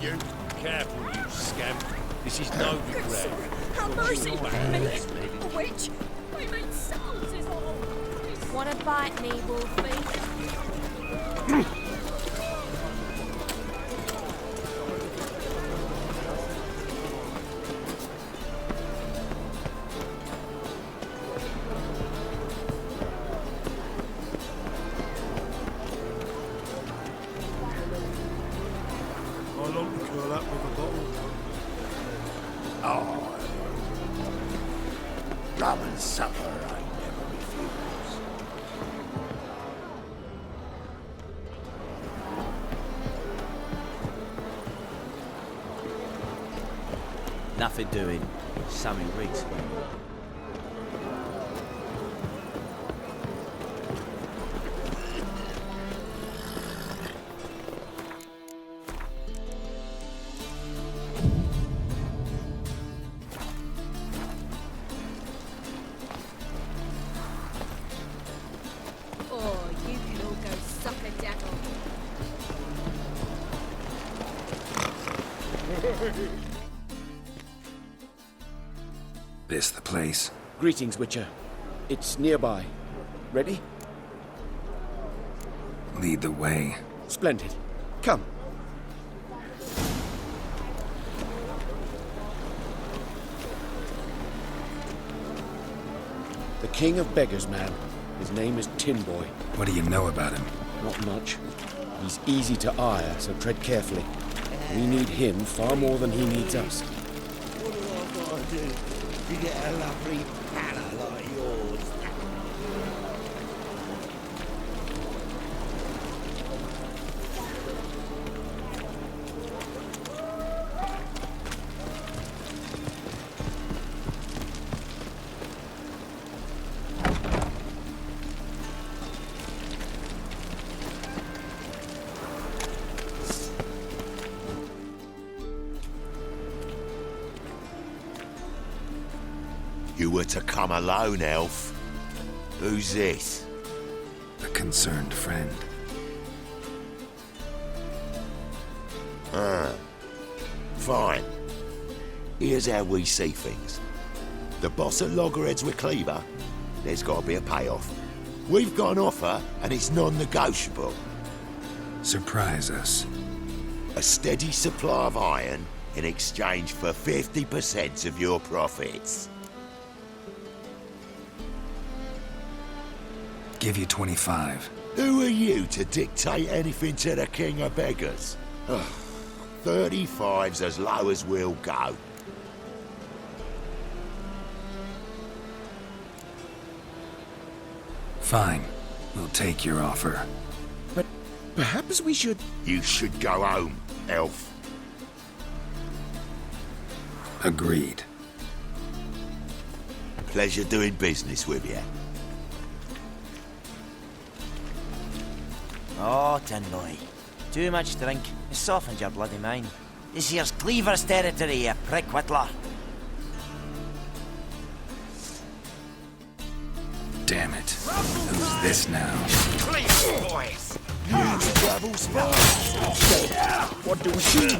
you. Careful, you scamp. This is no Good regret. sir, have mercy! A witch! I made souls is all! Wanna bite me, Wolfie? I'll not curl up with a bottle. Oh, rum and supper I never refuse. Nothing doing. Sammy Riggs. Oh, you can all go suck a devil. This the place? Greetings, Witcher. It's nearby. Ready? Lead the way. Splendid. Come. The King of Beggars, man. His name is Tin Boy. What do you know about him? Not much. He's easy to ire, so tread carefully. We need him far more than he needs us. What do I gotta do to get a lovely palla like yours? You were to come alone, elf. Who's this? A concerned friend. Fine. Here's how we see things. The boss at Loggerheads with Cleaver, there's got to be a payoff. We've got an offer, and it's non-negotiable. Surprise us. A steady supply of iron in exchange for 50% of your profits. Give you 25. Who are you to dictate anything to the King of Beggars? 35's as low as we'll go. Fine. We'll take your offer. But perhaps we should... You should go home, elf. Agreed. Pleasure doing business with you. Oh, Tin Boy. Too much drink. It softens your bloody mind. This here's Cleaver's territory, you prick whittler. Damn it. Who's this now? Please, boys! You travel spies! What do we see?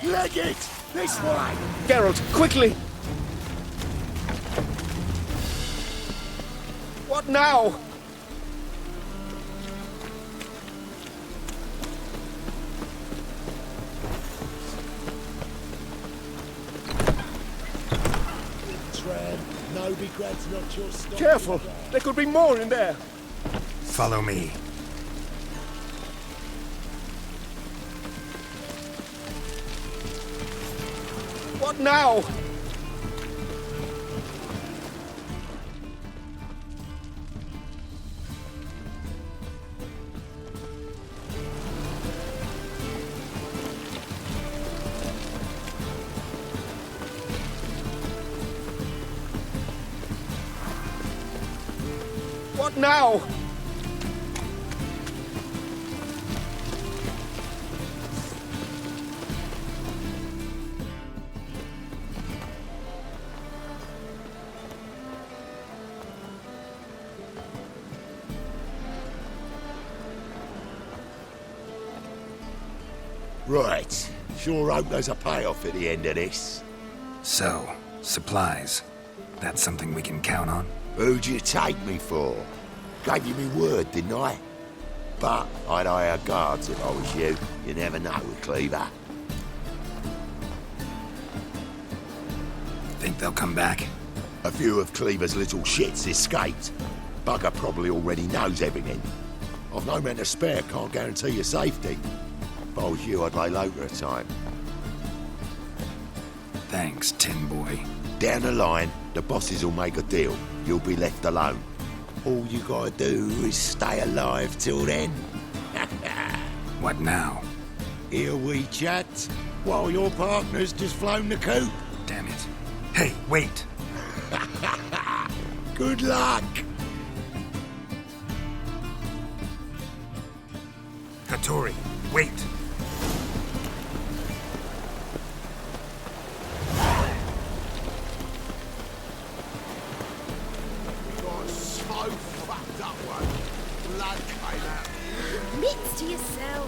Leg it! This way! Geralt, quickly! What now? Tram, no regrets, not your stop. Careful! There could be more in there! Follow me. What now? What now? Right. Sure hope there's a payoff at the end of this. So, supplies. That's something we can count on? Who'd you take me for? Gave you me word, didn't I? But I'd hire guards if I was you. You never know with Cleaver. Think they'll come back? A few of Cleaver's little shits escaped. Bugger probably already knows everything. I've no men to spare, can't guarantee your safety. If I was you, I'd lay low for a time. Thanks, Tin Boy. Down the line, the bosses will make a deal. You'll be left alone. All you gotta do is stay alive till then. What now? Here we chat, while your partner's just flown the coop. Damn it. Hey, wait! Good luck! Hattori, wait! Got so fucked up one. Blood came out. Admits to yourself.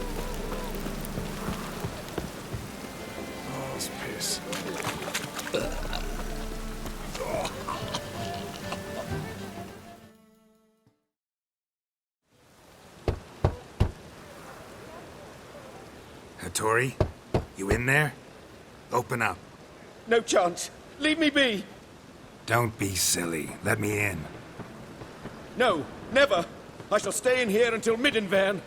Oh, it's piss. Hattori, you in there? Open up. No chance. Leave me be. Don't be silly. Let me in. No, never. I shall stay in here until Middenvern.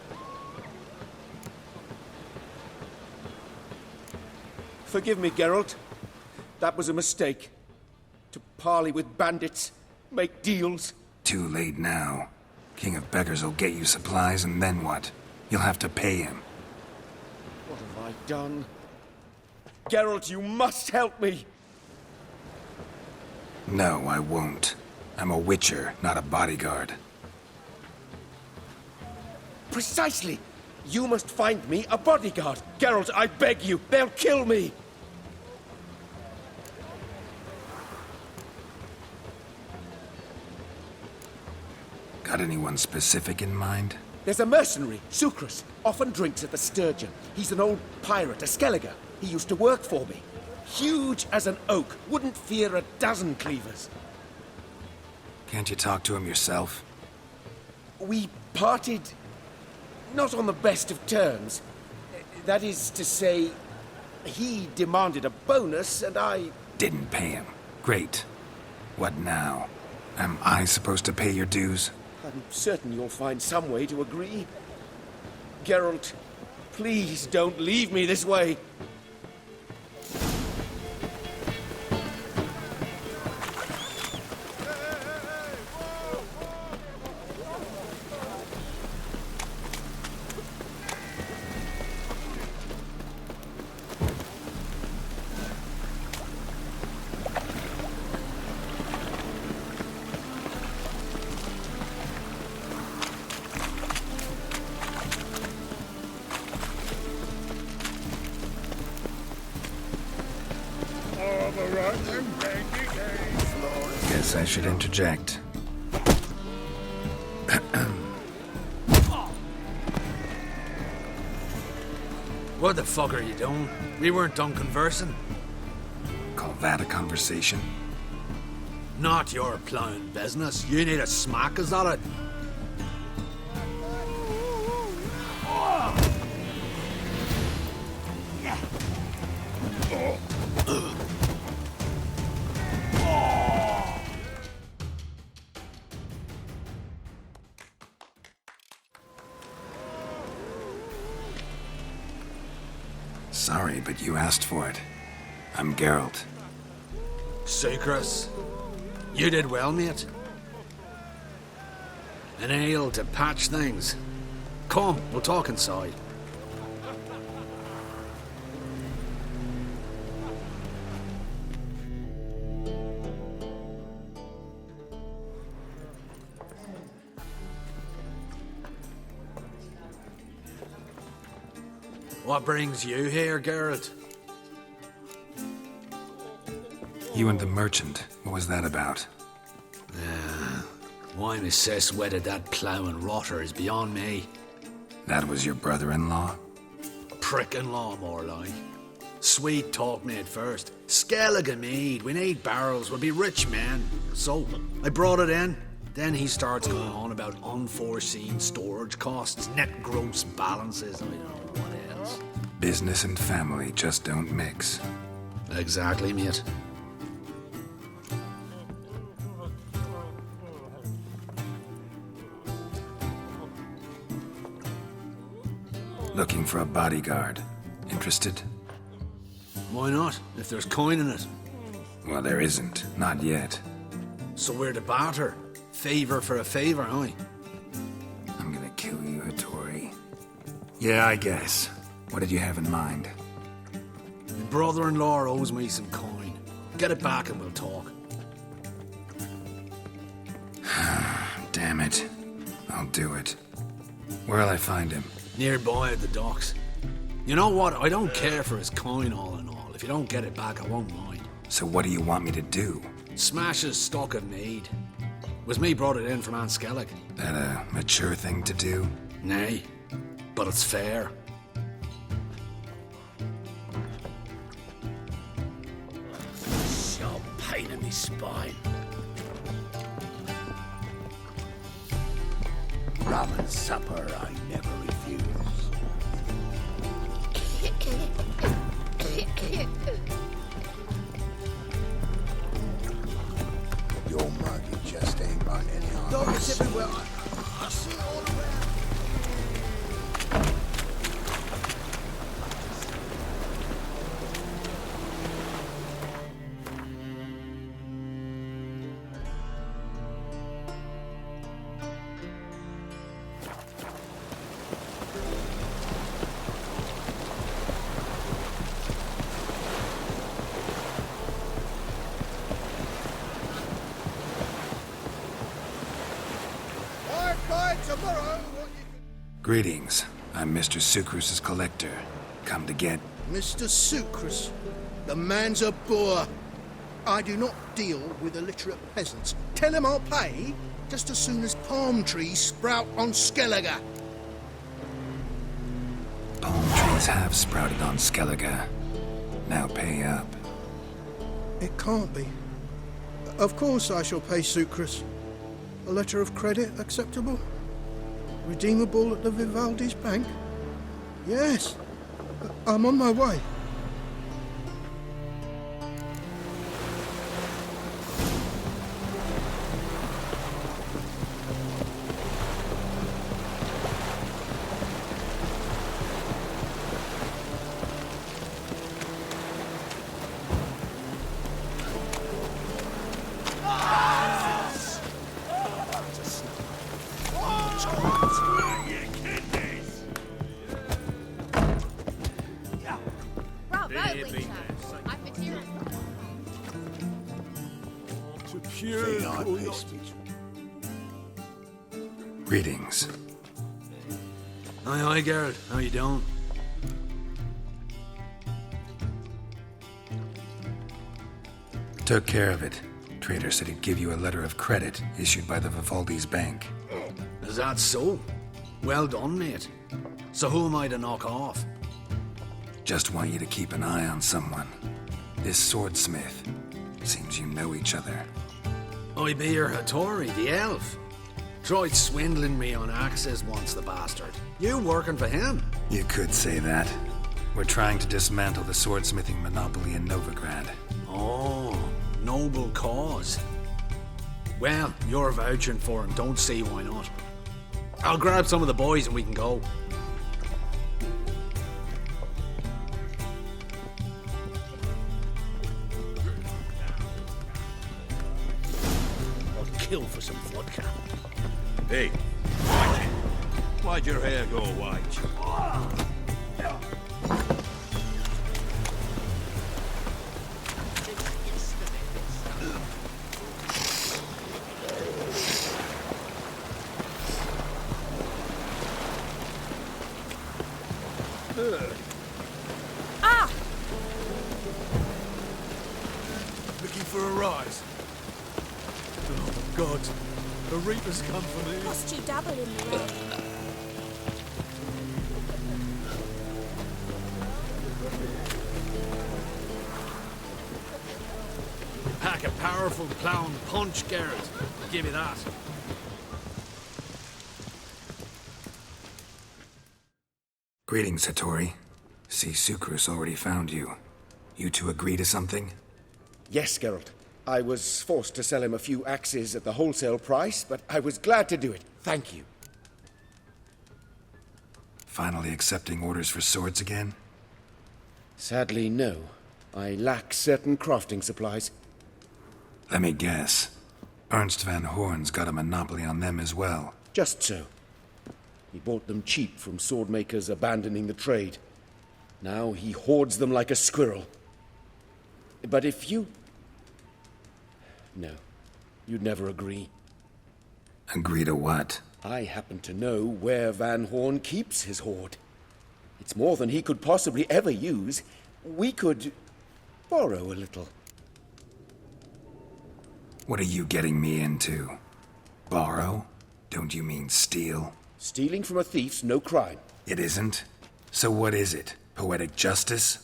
Forgive me, Geralt. That was a mistake. To parley with bandits, make deals. Too late now. King of Beggars will get you supplies, and then what? You'll have to pay him. What have I done? Geralt, you must help me! No, I won't. I'm a witcher, not a bodyguard. Precisely! You must find me a bodyguard. Geralt, I beg you, they'll kill me! Got anyone specific in mind? There's a mercenary, Sucrus, often drinks at the Sturgeon. He's an old pirate, a Skelliger. He used to work for me. Huge as an oak, wouldn't fear a dozen cleavers. Can't you talk to him yourself? We parted not on the best of terms. That is to say, he demanded a bonus and I... Didn't pay him. Great. What now? Am I supposed to pay your dues? I'm certain you'll find some way to agree. Geralt, please don't leave me this way. Guess I should interject. What the fuck are you doing? We weren't done conversing. Call that a conversation? Not your plowing business. You need a smack, is that it? Sorry, but you asked for it. I'm Geralt. Sucrus, you did well, mate. An ale to patch things. Come, we'll talk inside. What brings you here, Geralt? You and the merchant. What was that about? Why my sis wedded that ploughing rotter is beyond me. That was your brother-in-law? prick-in-law, more like. Sweet talk made first. Skellige mead, we need barrels, we'll be rich men. So, I brought it in. Then he starts going on about unforeseen storage costs, net gross balances, I don't know what else. Business and family just don't mix. Exactly, mate. Looking for a bodyguard. Interested? Why not, if there's coin in it? Well, there isn't. Not yet. So we're to barter. Favor for a favor, aye? I'm gonna kill you, Hattori. Yeah, I guess. What did you have in mind? My brother-in-law owes me some coin. Get it back and we'll talk. Damn it. I'll do it. Where'll I find him? Nearby at the docks. You know what? I don't care for his coin all in all. If you don't get it back, I won't mind. So what do you want me to do? Smash his stock of mead. Was me brought it in from Aunt Skellig. That a mature thing to do? Nay, but it's fair. Sharp pain in my spine. Rum and supper I never refuse. Your mug, it just ain't right anyhow. Dogs everywhere. I see it all around. Greetings. I'm Mr. Sucrus's collector. Come to get... Mr. Sucrus, the man's a boor. I do not deal with illiterate peasants. Tell him I'll pay just as soon as palm trees sprout on Skellige. Palm trees have sprouted on Skellige. Now pay up. It can't be. Of course I shall pay Sucrus. A letter of credit acceptable? Redeemable at the Vivaldi's bank? Yes. I'm on my way. Greetings. Aye, Geralt. How you doing? Took care of it. Trader said he'd give you a letter of credit issued by the Vivaldi's bank. Is that so? Well done, mate. So who am I to knock off? Just want you to keep an eye on someone. This swordsmith. Seems you know each other. I be your Hattori, the elf. Tried swindling me on axes once, the bastard. You working for him? You could say that. We're trying to dismantle the swordsmithing monopoly in Novigrad. Oh, noble cause. Well, you're vouching for him, don't see why not. I'll grab some of the boys and we can go. I'd kill for some vodka. Hey, why'd your hair go white? Looking for a rise. Oh, God. The Reaper's come for me. Cost you double in the road. powerful plowing punch, Garrett. I'll give you that. Greetings, Hattori. See, Sucrus already found you. You two agree to something? Yes, Geralt. I was forced to sell him a few axes at the wholesale price, but I was glad to do it. Thank you. Finally accepting orders for swords again? Sadly, no. I lack certain crafting supplies. Let me guess. Ernst van Horn's got a monopoly on them as well. Just so. He bought them cheap from swordmakers abandoning the trade. Now he hoards them like a squirrel. But if you... No. You'd never agree. Agree to what? I happen to know where Van Horn keeps his hoard. It's more than he could possibly ever use. We could borrow a little. What are you getting me into? Borrow? Don't you mean steal? Stealing from a thief's no crime. It isn't? So what is it? Poetic justice?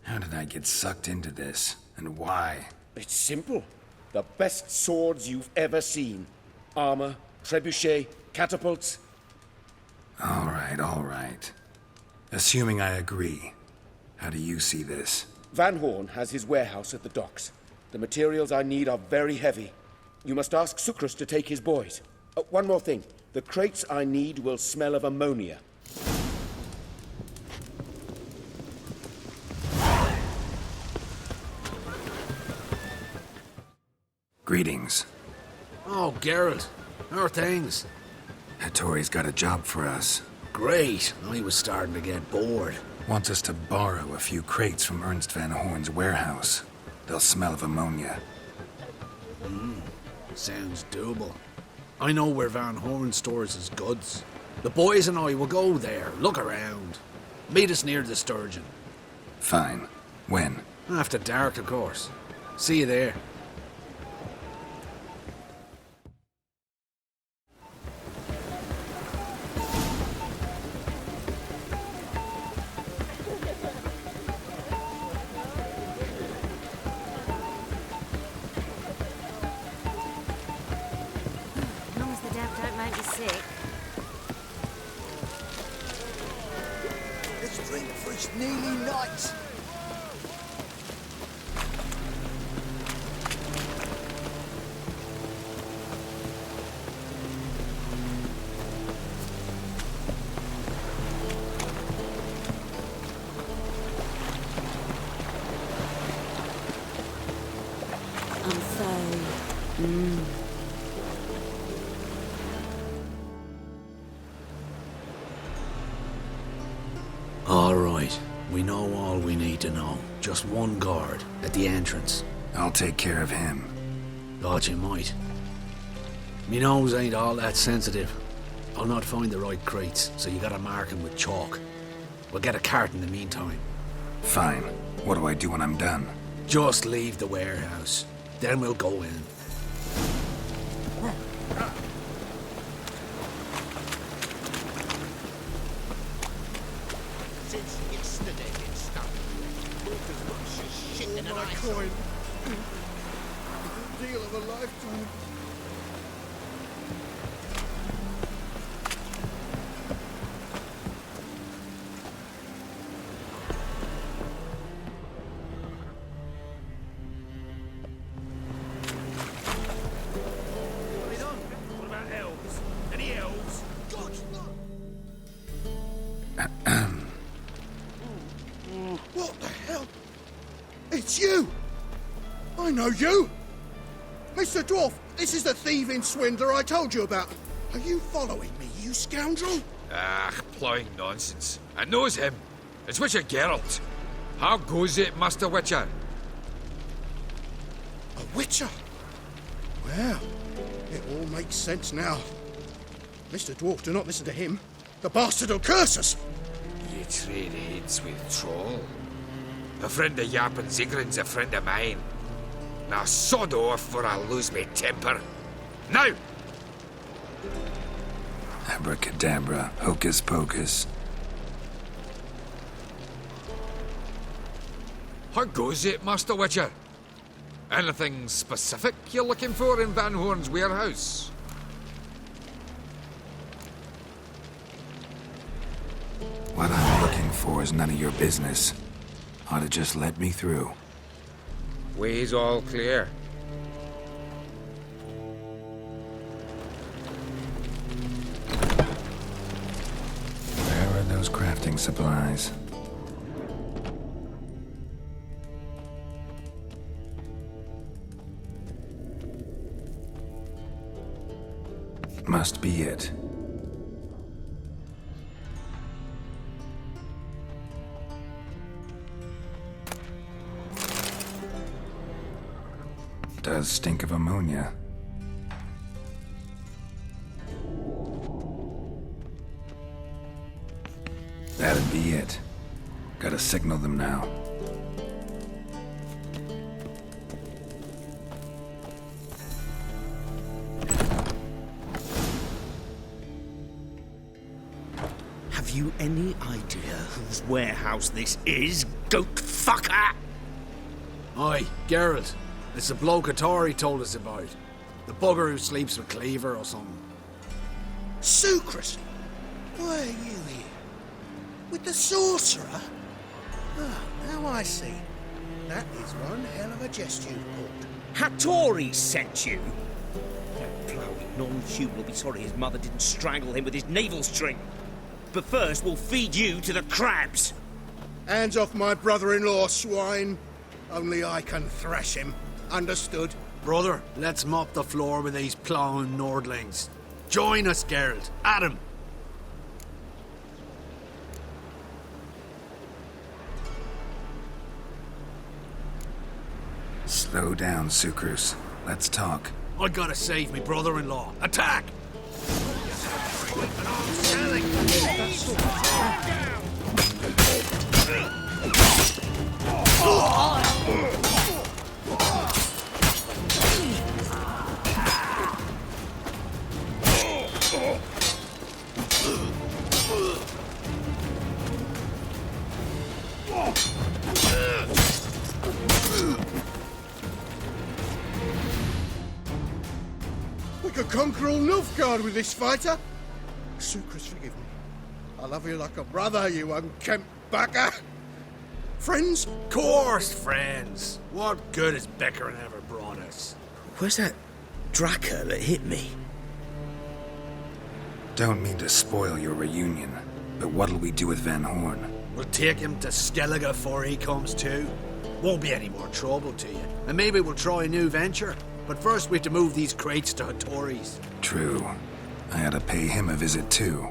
How did I get sucked into this? And why? It's simple. The best swords you've ever seen. Armor, trebuchet, catapults. All right. Assuming I agree, how do you see this? Van Horn has his warehouse at the docks. The materials I need are very heavy. You must ask Sucrus to take his boys. One more thing. The crates I need will smell of ammonia. Greetings. Oh, Geralt. How are things? Hattori's got a job for us. Great. I was starting to get bored. Wants us to borrow a few crates from Ernst van Horn's warehouse. They'll smell of ammonia. Sounds doable. I know where Van Horn stores his goods. The boys and I will go there, look around. Meet us near the Sturgeon. Fine. When? After dark, of course. See you there. As long as the damp don't make you sick. Let's drink for it's nearly night. I'm so... All right. We know all we need to know. Just one guard at the entrance. I'll take care of him. Thought you might. Me nose ain't all that sensitive. I'll not find the right crates, so you gotta mark 'em with chalk. We'll get a cart in the meantime. Fine. What do I do when I'm done? Just leave the warehouse. Then we'll go in. Since yesterday it's started. Worth as much as shit in an ice. Coin. The deal of a lifetime. What about elves? Any elves? What the hell? It's you! I know you! Mr. Dwarf, this is the thieving swindler I told you about. Are you following me, you scoundrel? Ah, ploying nonsense. I knows him. It's Witcher Geralt. How goes it, Master Witcher? A witcher? Well, it all makes sense now. Mr. Dwarf, do not listen to him. The bastard will curse us. You trade heads with troll. A friend of Yap and Zigrin's a friend of mine. Now sod off or I'll lose my temper. Now! Abracadabra, hocus pocus. How goes it, Master Witcher? Anything specific you're looking for in Van Horn's warehouse? What I'm looking for is none of your business. Ought to just let me through. Way's all clear. Where are those crafting supplies? Must be it. Does stink of ammonia. That'd be it. Gotta signal them now. Have you any idea whose warehouse this is, goat fucker? Aye, Geralt. It's the bloke Atari told us about. The bugger who sleeps with Cleaver or something. Sucrus! Why are you here? With the sorcerer? Ah, now I see. That is one hell of a jest you've pulled. Hattori sent you? That ploughing non-human will be sorry his mother didn't strangle him with his navel string. But first, we'll feed you to the crabs. Hands off my brother-in-law, swine. Only I can thrash him. Understood? Brother, let's mop the floor with these plowing Nordlings. Join us, Geralt. Adam. Slow down, Sucrus. Let's talk. I gotta save me brother-in-law. Attack! We could conquer all Nilfgaard with this fighter. Sucrus, forgive me. I love you like a brother, you unkempt bugger. Friends? Course, friends. What good has Becker ever brought us? Where's that Draka that hit me? Don't mean to spoil your reunion, but what'll we do with Van Horn? We'll take him to Skellige before he comes to. Won't be any more trouble to you. And maybe we'll try a new venture. But first we have to move these crates to Hattori's. True. I ought to pay him a visit too.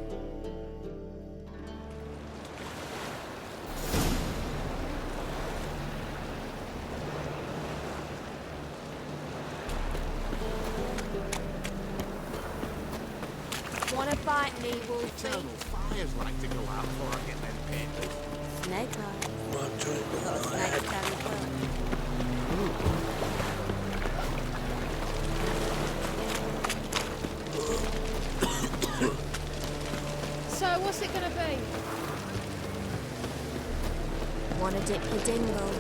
Wanna fight me, Wolfie? Fires like to go out before I get them pinned. Snake eyes. One drink Got a snake down his butt. So, what's it gonna be? Wanna dip your dingle?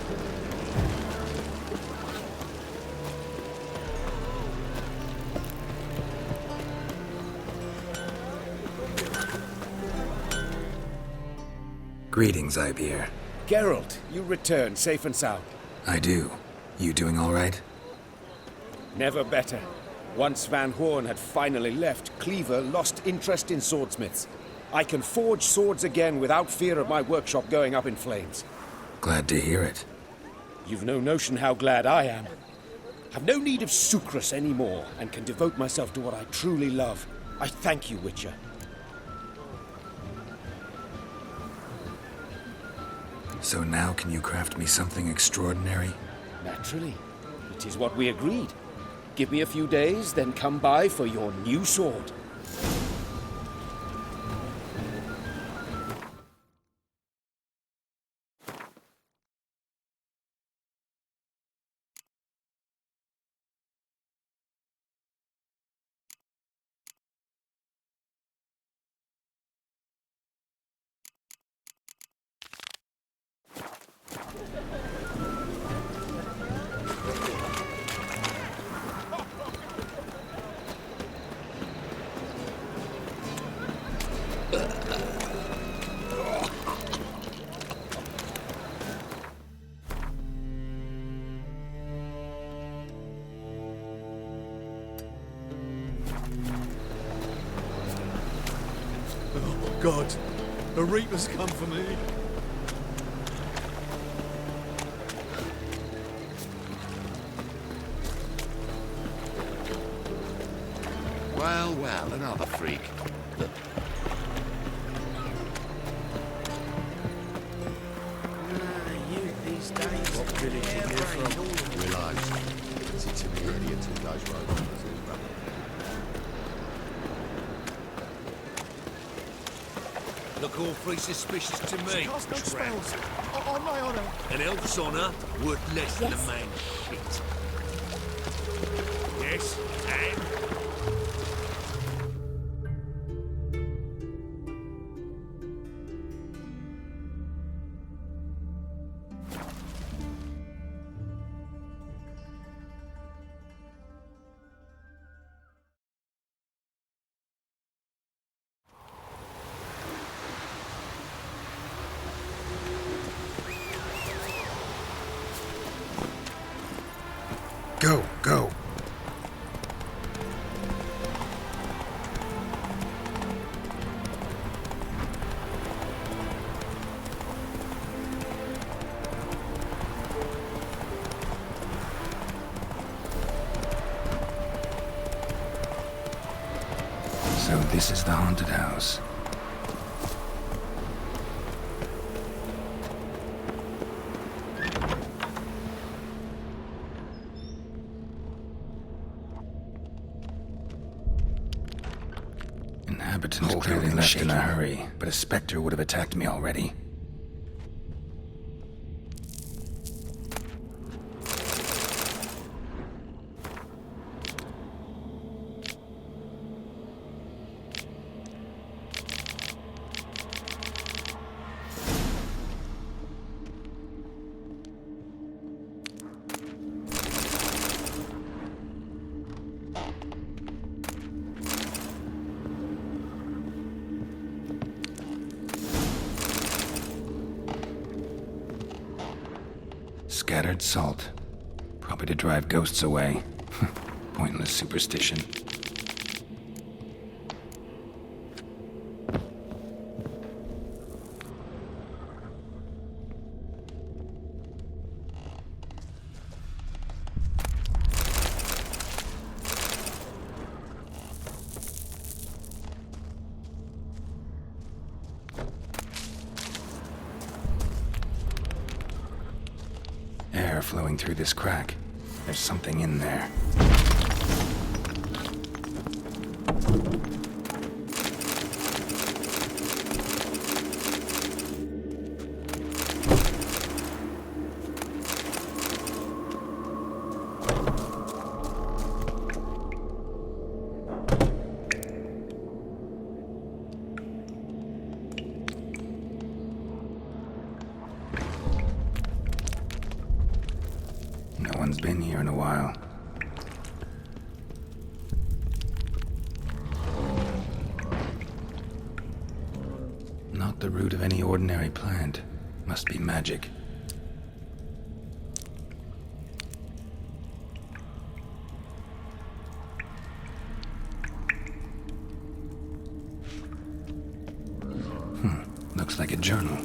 Greetings, Ibeer. Geralt, you return safe and sound. I do. You doing all right? Never better. Once Van Horn had finally left, Cleaver lost interest in swordsmiths. I can forge swords again without fear of my workshop going up in flames. Glad to hear it. You've no notion how glad I am. I've no need of Sucrus anymore, and can devote myself to what I truly love. I thank you, Witcher. So now can you craft me something extraordinary? Naturally. It is what we agreed. Give me a few days, then come by for your new sword. God, the Reaper's come for me. Well, well, another freak. Look. What village are you from? Willows. Sits in the area 2 days road on. Look awfully suspicious to me. Cast no Tramp. spells. On my honour. An elf's honour worth less than a Yes. man's shit. Yes, and? Go, go. So this is the haunted house. Inhabitants clearly left in a hurry, but a specter would have attacked me already. Scattered salt. Probably to drive ghosts away. Pointless superstition. Air flowing through this crack. There's something in there. No one's been here in a while. Not the root of any ordinary plant. Must be magic. Looks like a journal.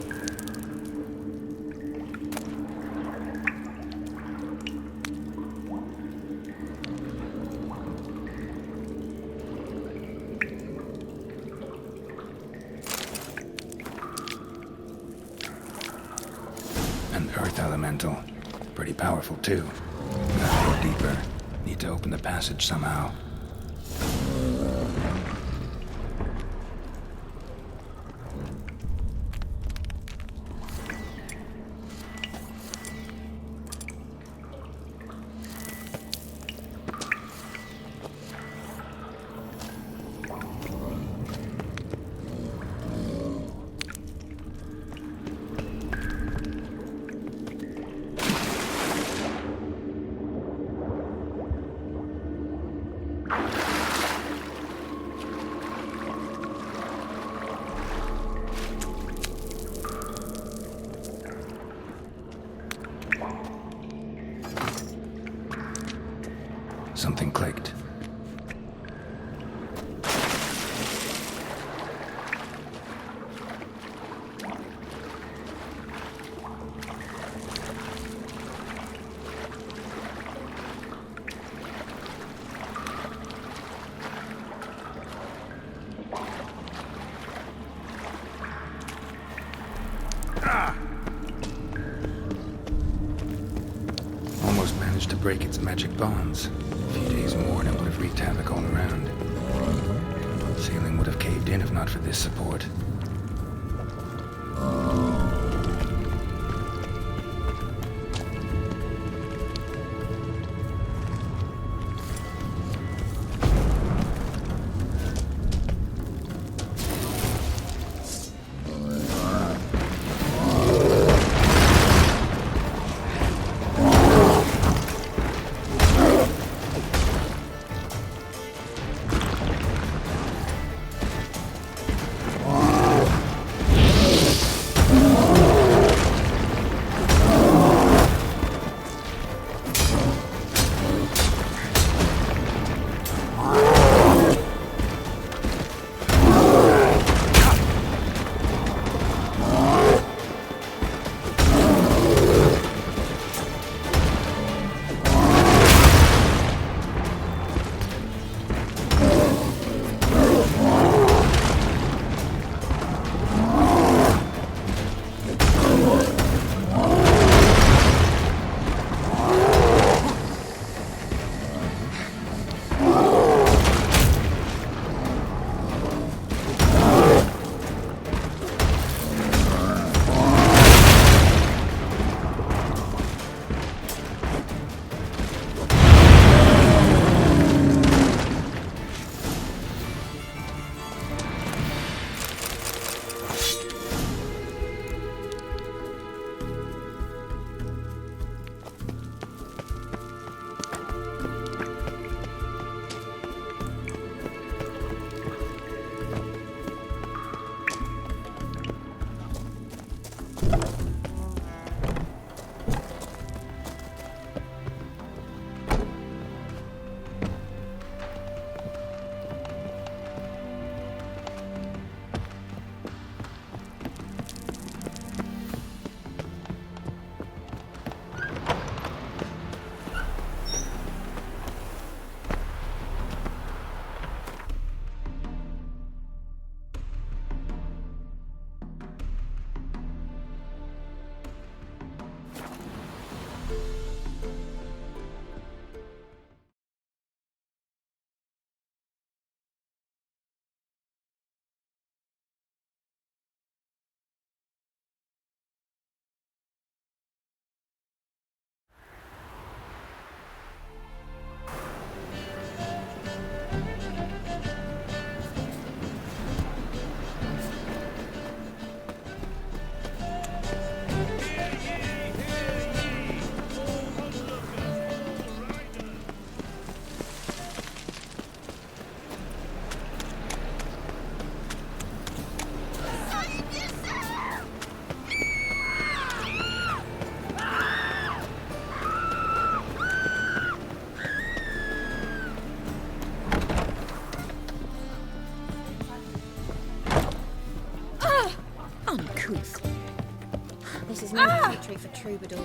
An earth elemental. Pretty powerful, too. Gotta go deeper. Need to open the passage somehow. Something clicked. managed to break its magic bonds. A few days more and it would have wreaked havoc all around. The ceiling would have caved in if not for this support. This is no country for troubadours.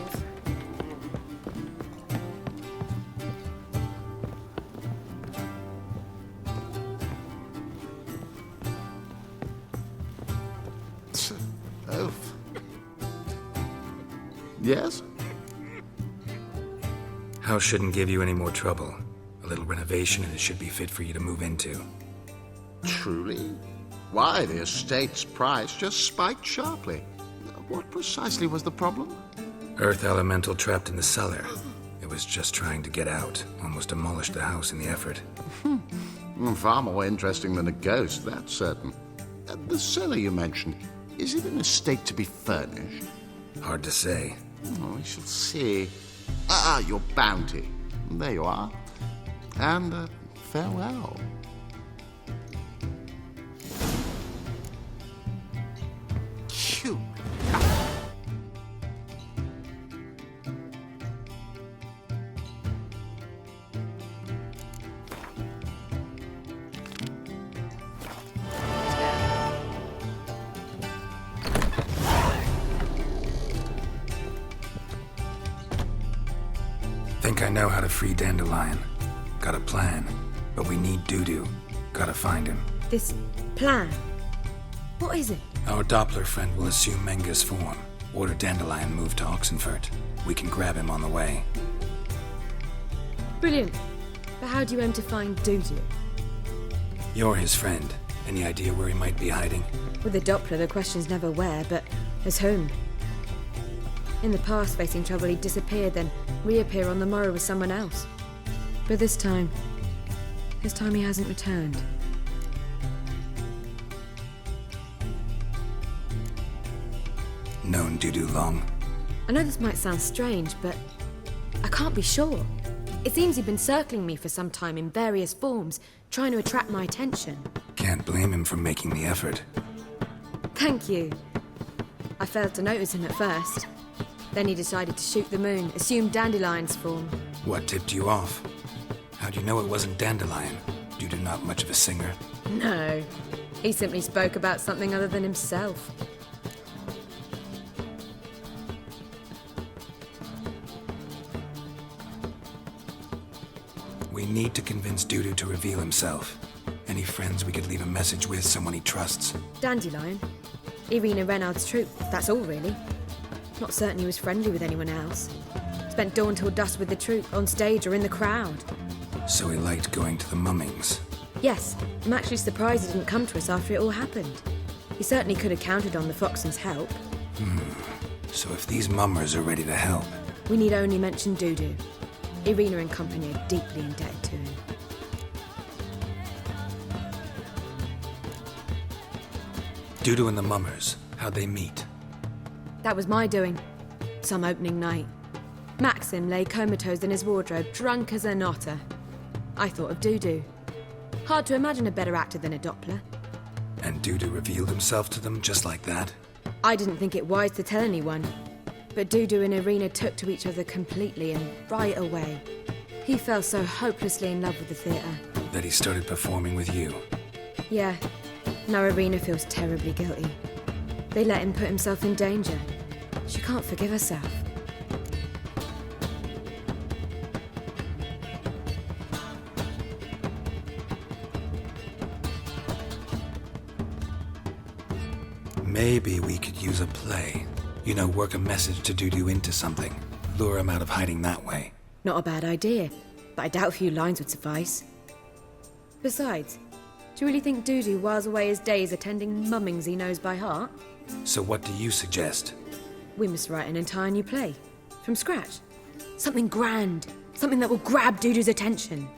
Elf. Yes? House shouldn't give you any more trouble. A little renovation and it should be fit for you to move into. Truly? Why, the estate's price just spiked sharply. What precisely was the problem? Earth elemental trapped in the cellar. It was just trying to get out. Almost demolished the house in the effort. Far more interesting than a ghost, that's certain. The cellar you mentioned, is it in a state to be furnished? Hard to say. Oh, we shall see. Your bounty. There you are. And farewell. Phew. Think I know how to free Dandelion. Got a plan, but we need Doo-Doo. Gotta find him. This plan? What is it? Our Doppler friend will assume Menga's form. Order Dandelion move to Oxenfurt. We can grab him on the way. Brilliant. But how do you aim to find Dudu? You're his friend. Any idea where he might be hiding? With the Doppler, the question's never where, but as whom. In the past, facing trouble, he'd disappear, then reappear on the morrow with someone else. But this time he hasn't returned. Known Dudu long? I know this might sound strange, but I can't be sure. It seems he'd been circling me for some time in various forms, trying to attract my attention. Can't blame him for making the effort. Thank you. I failed to notice him at first. Then he decided to shoot the moon, assumed Dandelion's form. What tipped you off? How'd you know it wasn't Dandelion? Dudu not much of a singer? No. He simply spoke about something other than himself. We need to convince Dudu to reveal himself. Any friends we could leave a message with, someone he trusts? Dandelion. Irina Reynard's troupe, that's all really. Not certain he was friendly with anyone else. Spent dawn till dusk with the troupe, on stage or in the crowd. So he liked going to the mummings. Yes, I'm actually surprised he didn't come to us after it all happened. He certainly could have counted on the Foxton's help. So if these mummers are ready to help... We need only mention Dudu. Irina and company are deeply indebted to him. Dudu and the mummers, how'd they meet? That was my doing. Some opening night. Maxim lay comatose in his wardrobe, drunk as an otter. I thought of Dudu. Hard to imagine a better actor than a Doppler. And Dudu revealed himself to them just like that? I didn't think it wise to tell anyone. But Dudu and Irina took to each other completely and right away. He fell so hopelessly in love with the theatre. That he started performing with you? Yeah. Now Irina feels terribly guilty. They let him put himself in danger. She can't forgive herself. Maybe we could use a play. You know, work a message to Dudu into something. Lure him out of hiding that way. Not a bad idea, but I doubt a few lines would suffice. Besides, do you really think Dudu whiles away his days attending mummings he knows by heart? So what do you suggest? We must write an entire new play. From scratch. Something grand. Something that will grab Dudu's attention.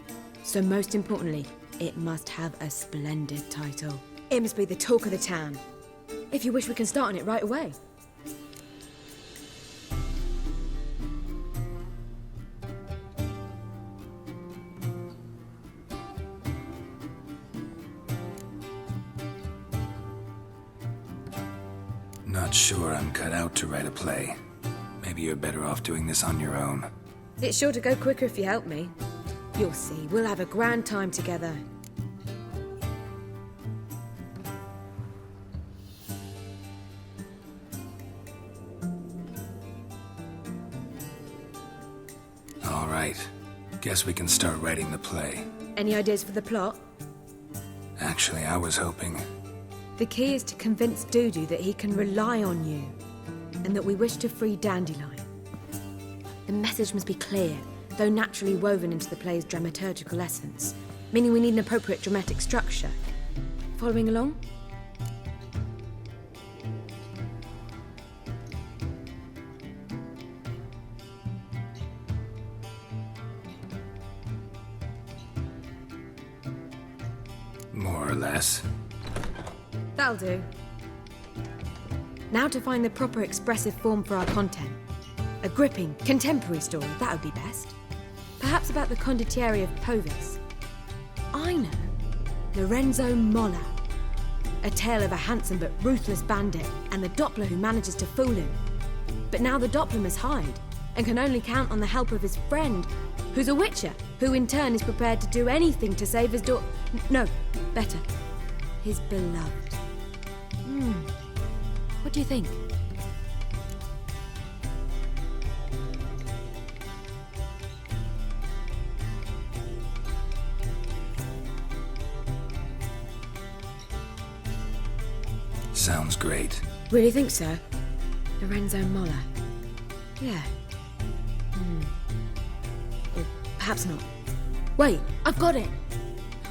So most importantly, it must have a splendid title. It must be the talk of the town. If you wish, we can start on it right away. Not sure I'm cut out to write a play. Maybe you're better off doing this on your own. It's sure to go quicker if you help me. You'll see, we'll have a grand time together. All right. Guess we can start writing the play. Any ideas for the plot? Actually, I was hoping... The key is to convince Dudu that he can rely on you, and that we wish to free Dandelion. The message must be clear, though naturally woven into the play's dramaturgical essence, meaning we need an appropriate dramatic structure. Following along? More or less. That'll do. Now to find the proper expressive form for our content. A gripping, contemporary story, that would be best. Perhaps about the condottieri of Povis. I know. Lorenzo Molla. A tale of a handsome but ruthless bandit and the Doppler who manages to fool him. But now the Doppler must hide and can only count on the help of his friend, who's a witcher, who in turn is prepared to do anything to save his no, better, his beloved. What do you think? Sounds great. Really think so? Lorenzo Molla. Yeah. Or perhaps not. Wait, I've got it!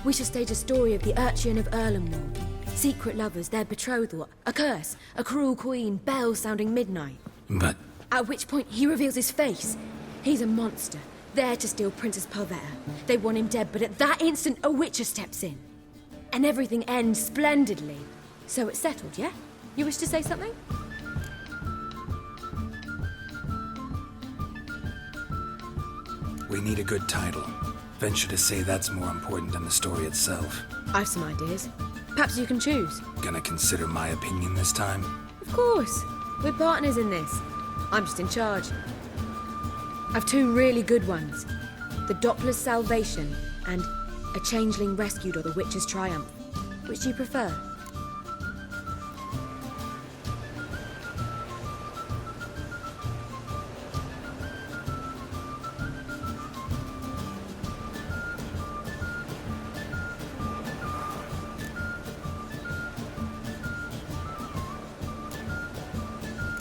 We should stage a story of the Urchin of Erlenwald. Secret lovers, their betrothal, a curse, a cruel queen, bells sounding midnight. But... At which point he reveals his face. He's a monster, there to steal Princess Palvetta. They want him dead, but at that instant a witcher steps in. And everything ends splendidly. So it's settled, yeah? You wish to say something? we need a good title. Venture to say that's more important than the story itself. I've some ideas. Perhaps you can choose. Gonna consider my opinion this time? Of course. We're partners in this. I'm just in charge. I've two really good ones. The Doppler's Salvation and A Changeling Rescued or The Witcher's Triumph. Which do you prefer?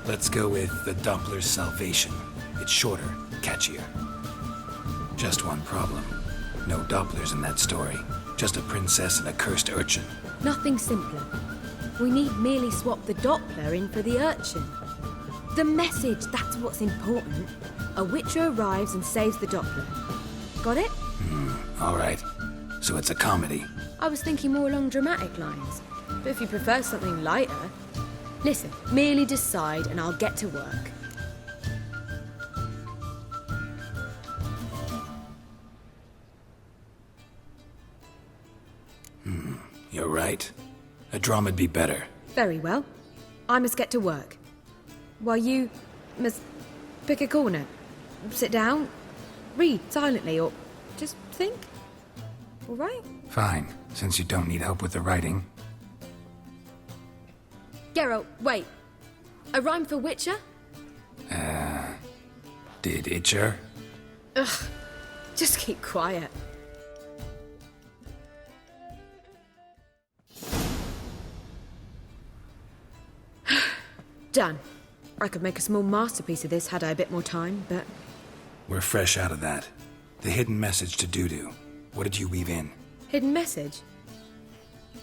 Let's go with The Doppler's Salvation. It's shorter, catchier. Just one problem. No Dopplers in that story. Just a princess and a cursed urchin. Nothing simpler. We need merely swap the Doppler in for the urchin. The message, that's what's important. A witcher arrives and saves the Doppler. Got it? All right. So it's a comedy. I was thinking more along dramatic lines. But if you prefer something lighter... Listen, merely decide and I'll get to work. You're right. A drama'd be better. Very well. I must get to work. While you must pick a corner. Sit down, read silently, or just think. All right? Fine, since you don't need help with the writing. Geralt, wait. A rhyme for Witcher? Did Itcher? Ugh. Just keep quiet. Done. I could make a small masterpiece of this had I a bit more time, but... We're fresh out of that. The hidden message to Dudu. What did you weave in? Hidden message?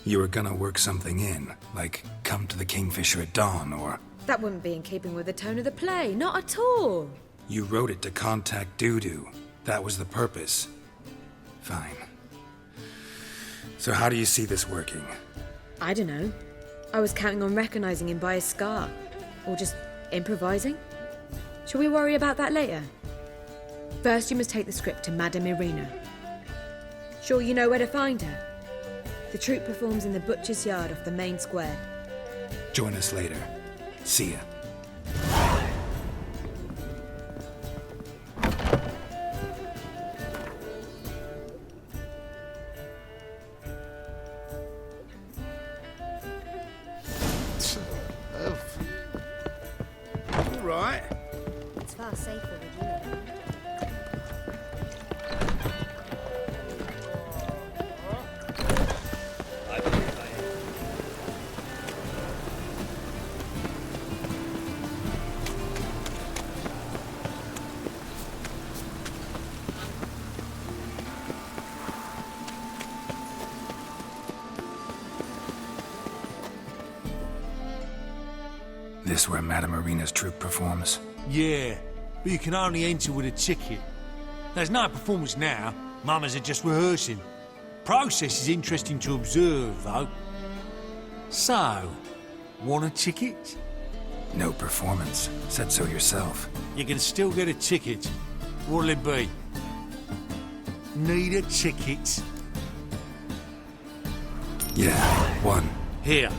You were gonna work something in, like come to the Kingfisher at dawn, or... That wouldn't be in keeping with the tone of the play, not at all. You wrote it to contact Dudu. That was the purpose. Fine. So how do you see this working? I don't know. I was counting on recognizing him by his scar. Or just improvising. Shall we worry about that later? First, you must take the script to Madame Irina. Sure you know where to find her? The troupe performs in the butcher's yard off the main square. Join us later. See ya. All right. It's far safer with you. This where Madame Irina's troupe performs? Yeah, but you can only enter with a ticket. There's no performance now. Mamas are just rehearsing. Process is interesting to observe, though. So, want a ticket? No performance. Said so yourself. You can still get a ticket. What'll it be? Need a ticket? Yeah, one. Here.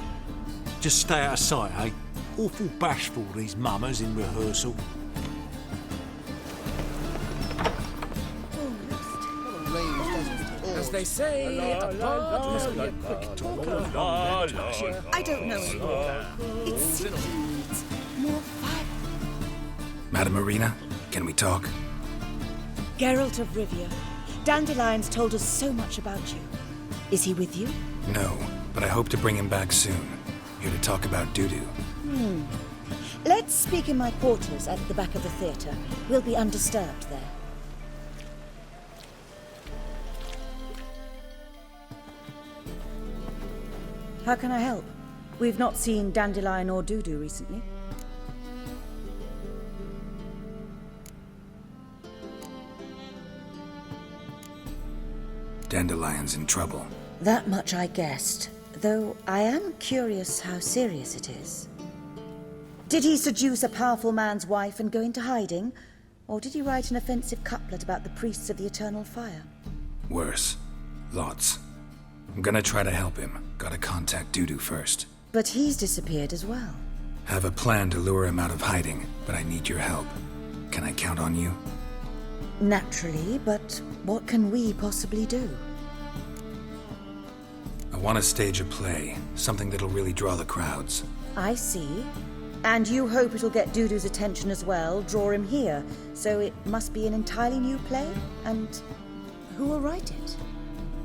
Just stay out of sight, eh? Awful bashful, these mamas in rehearsal. As they say, a bard must be a quick talker. I don't know anymore. It seems more fire. Madame Irina, can we talk? Geralt of Rivia. Dandelion's told us so much about you. Is he with you? No, but I hope to bring him back soon. Here to talk about Dudu. Let's speak in my quarters at the back of the theatre. We'll be undisturbed there. How can I help? We've not seen Dandelion or Dudu recently. Dandelion's in trouble. That much I guessed, though I am curious how serious it is. Did he seduce a powerful man's wife and go into hiding? Or did he write an offensive couplet about the priests of the eternal fire? Worse. Lots. I'm gonna try to help him. Gotta contact Dudu first. But he's disappeared as well. Have a plan to lure him out of hiding, but I need your help. Can I count on you? Naturally, but what can we possibly do? I want to stage a play, something that'll really draw the crowds. I see. And you hope it'll get Dudu's attention as well, draw him here. So it must be an entirely new play? And who will write it?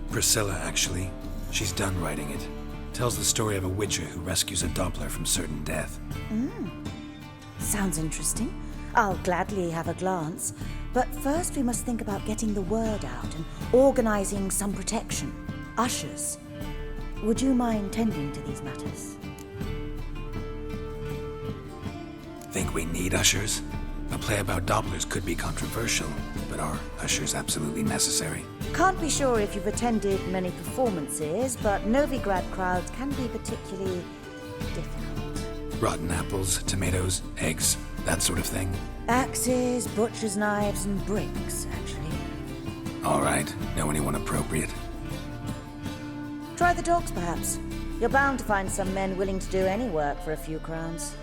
Priscilla, actually. She's done writing it. Tells the story of a witcher who rescues a Doppler from certain death. Sounds interesting. I'll gladly have a glance. But first we must think about getting the word out and organizing some protection. Ushers. Would you mind tending to these matters? Think we need ushers? A play about Dopplers could be controversial, but are ushers absolutely necessary? Can't be sure if you've attended many performances, but Novigrad crowds can be particularly difficult. Rotten apples, tomatoes, eggs, that sort of thing? Axes, butcher's knives, and bricks, actually. All right. Know anyone appropriate? Try the dogs, perhaps. You're bound to find some men willing to do any work for a few crowns.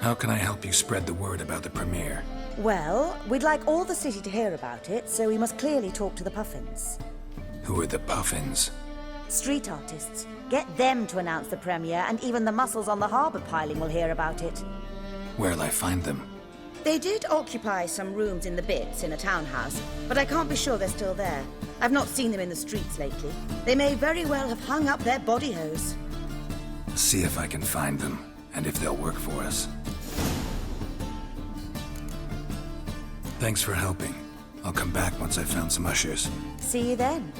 How can I help you spread the word about the premiere? Well, we'd like all the city to hear about it, so we must clearly talk to the Puffins. Who are the Puffins? Street artists. Get them to announce the premiere, and even the muscles on the harbour piling will hear about it. Where'll I find them? They did occupy some rooms in the Bits in a townhouse, but I can't be sure they're still there. I've not seen them in the streets lately. They may very well have hung up their body hose. See if I can find them, and if they'll work for us. Thanks for helping. I'll come back once I've found some ushers. See you then.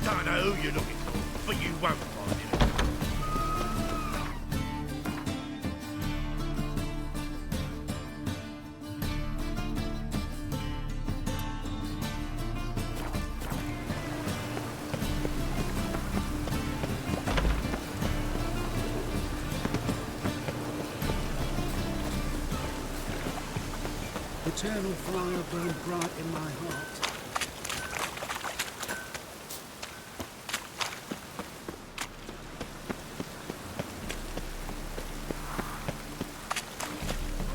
Don't know who you're looking for, but you won't find him. Eternal fire burned bright in my heart.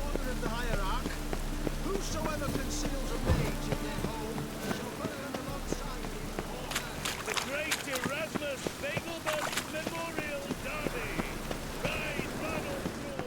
Order of the hierarch, whosoever conceals a mage in their home shall burn alongside him. The great Erasmus Begelbus Memorial Derby. Ride, Ronald Rule.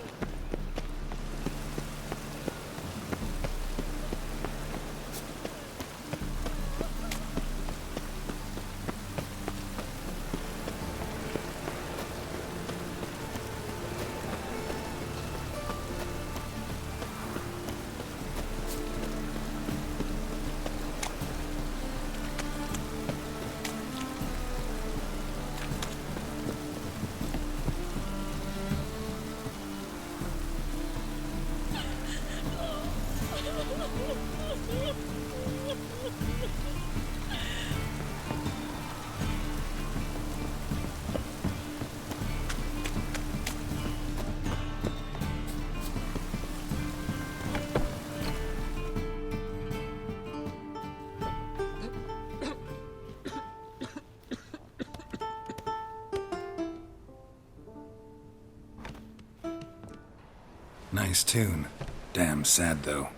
Nice tune. Damn sad, though.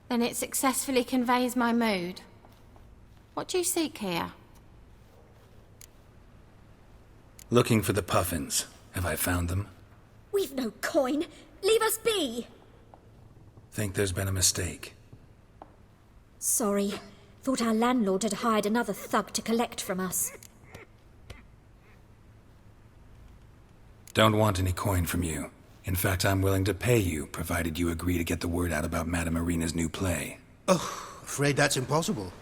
Then it successfully conveys my mood. What do you seek here? Looking for the Puffins. Have I found them? We've no coin. Leave us be. Think there's been a mistake. Sorry. Thought our landlord had hired another thug to collect from us. Don't want any coin from you. In fact, I'm willing to pay you, provided you agree to get the word out about Madame Irina's new play. Oh, afraid that's impossible.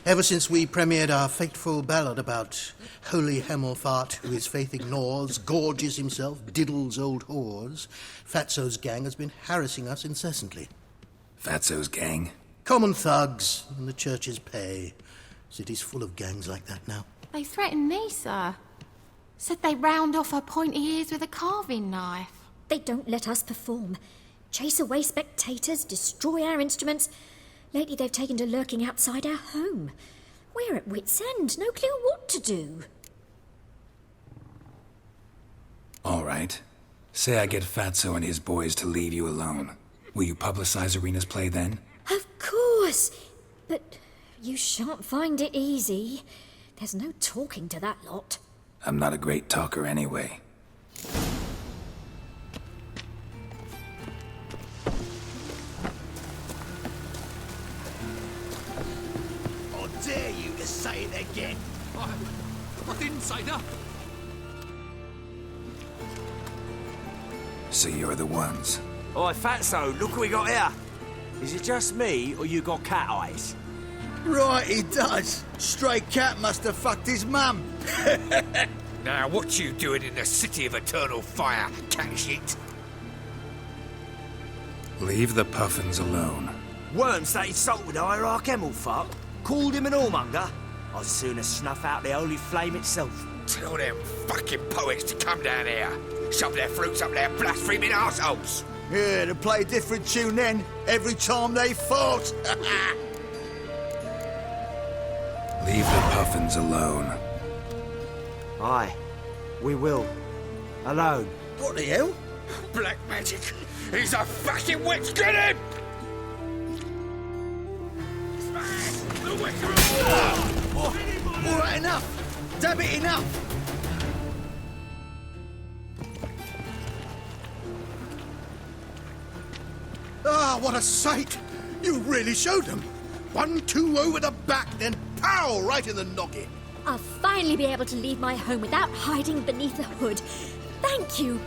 Ever since we premiered our fateful ballad about holy Hemelfart, who his faith ignores, gorges himself, diddles old whores, Fatso's gang has been harassing us incessantly. Fatso's gang? Common thugs in the church's pay. City's full of gangs like that now. They threatened me, sir. Said they'd round off her pointy ears with a carving knife. They don't let us perform. Chase away spectators, destroy our instruments. Lately they've taken to lurking outside our home. We're at wit's end, no clue what to do. All right. Say I get Fatso and his boys to leave you alone. Will you publicize Irina's play then? Of course! But you shan't find it easy. There's no talking to that lot. I'm not a great talker anyway. I dare you to say it again. I didn't say that. So you're the ones. Oi, Fatso, look what we got here. Is it just me, or you got cat eyes? Right, he does. Stray cat must have fucked his mum. Now, what you doing in the city of eternal fire, cat shit? Leave the puffins alone. Worms that insulted Hierarch Hemelfart, called him an whoremonger. I'd sooner snuff out the holy flame itself. Tell them fucking poets to come down here. Shove their fruits up their blaspheming arseholes. Yeah, to play a different tune then, every time they fought. Leave the puffins alone. Aye, we will. Alone. What the hell? Black magic. He's a fucking witch. Get him! All right, enough. Damn it, enough. Ah, what a sight! You really showed them. 1-2 over the back, then pow! Right in the noggin. I'll finally be able to leave my home without hiding beneath a hood. Thank you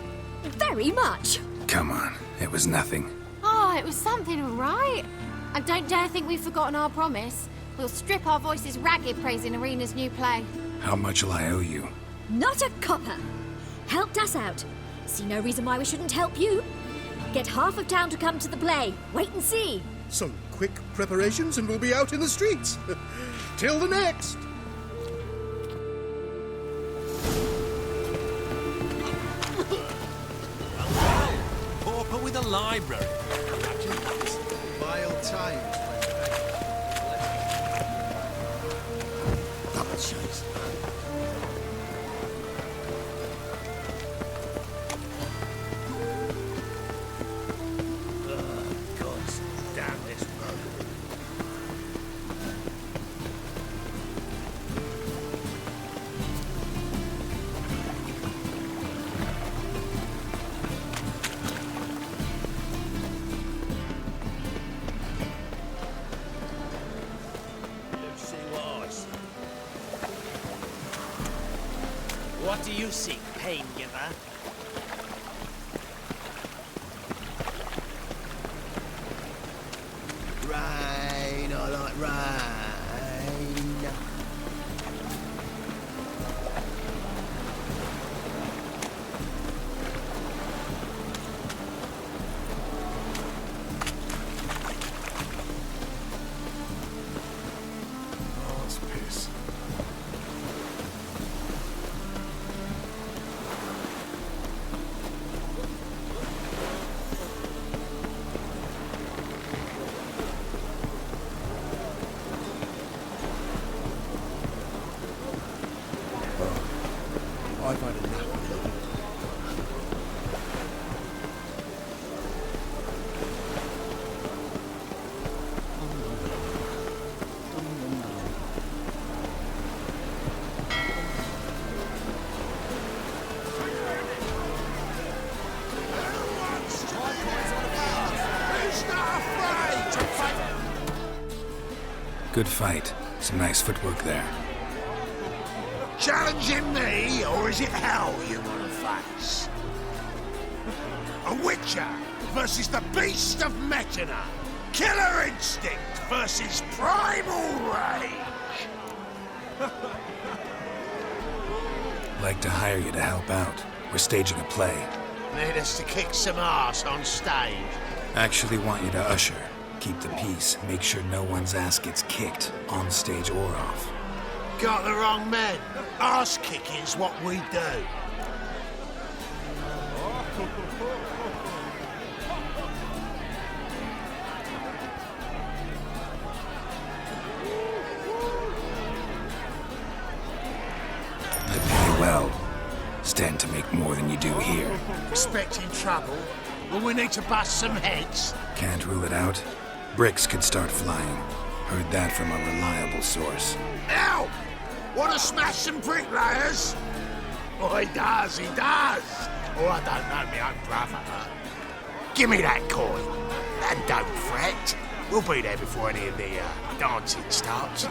very much. Come on, it was nothing. Oh, it was something, all right. And don't dare think we've forgotten our promise. We'll strip our voices ragged praising Irina's new play. How much will I owe you? Not a copper. Helped us out. See no reason why we shouldn't help you. Get half of town to come to the play. Wait and see. Some quick preparations and we'll be out in the streets. Till the next. Pauper with a library. Vile times. Double chase. God damn this road. You see what I see? What do you seek, pain giver? Rain, I like rain. Oh, it's piss. I've had enough. Good fight. Some nice footwork there. Challenging me, or is it hell you want to face? A Witcher versus the Beast of Mechana. Killer instinct versus primal rage. Like to hire you to help out. We're staging a play. Need us to kick some ass on stage. Actually want you to usher. Keep the peace. Make sure no one's ass gets kicked, on stage or off. Got the wrong men. Ass kicking's what we do. I pay well. Stand to make more than you do here. Expecting trouble? Will we need to bust some heads? Can't rule it out. Bricks could start flying. Heard that from a reliable source. Ow! Want to smash some bricklayers? Oh, he does, he does. Oh, I don't know my own brother. Give me that coin. And don't fret. We'll be there before any of the dancing starts.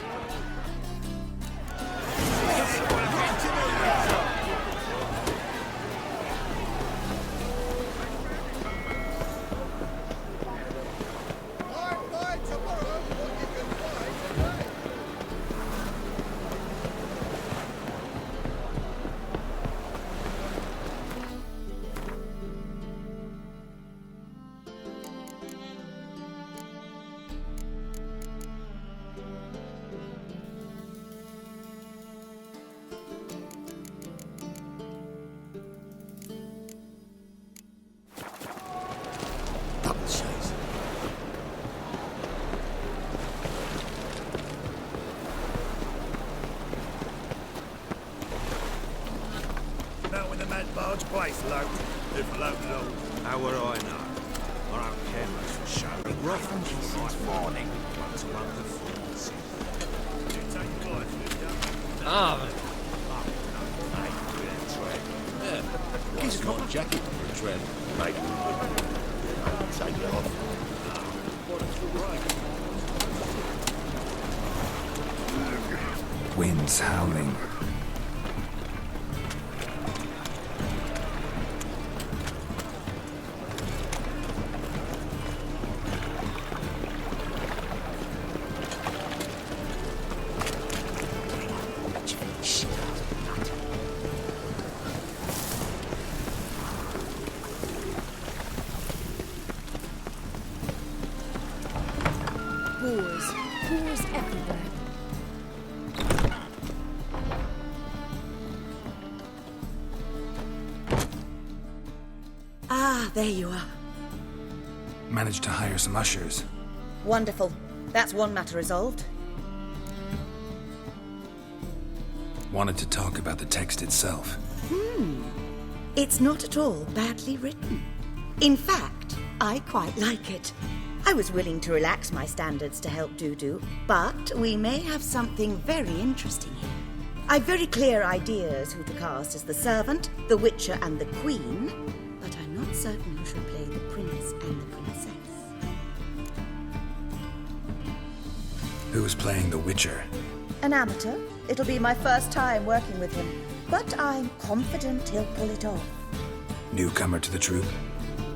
Now when the mad barge place loaded, if loaded all. How would I know? I don't care much for show. Big rough and since morning. Once a month of fools. You take your life, Ah, He's a cotton jacket for a tread. Mate, take it off. Wind's howling. Whores everywhere. Ah, there you are. Managed to hire some ushers. Wonderful. That's one matter resolved. Wanted to talk about the text itself. It's not at all badly written. In fact, I quite like it. I was willing to relax my standards to help Dudu, but we may have something very interesting here. I've very clear ideas who to cast as the servant, the Witcher, and the Queen, but I'm not certain who should play the Prince and the Princess. Who's playing the Witcher? An amateur. It'll be my first time working with him, but I'm confident he'll pull it off. Newcomer to the troupe?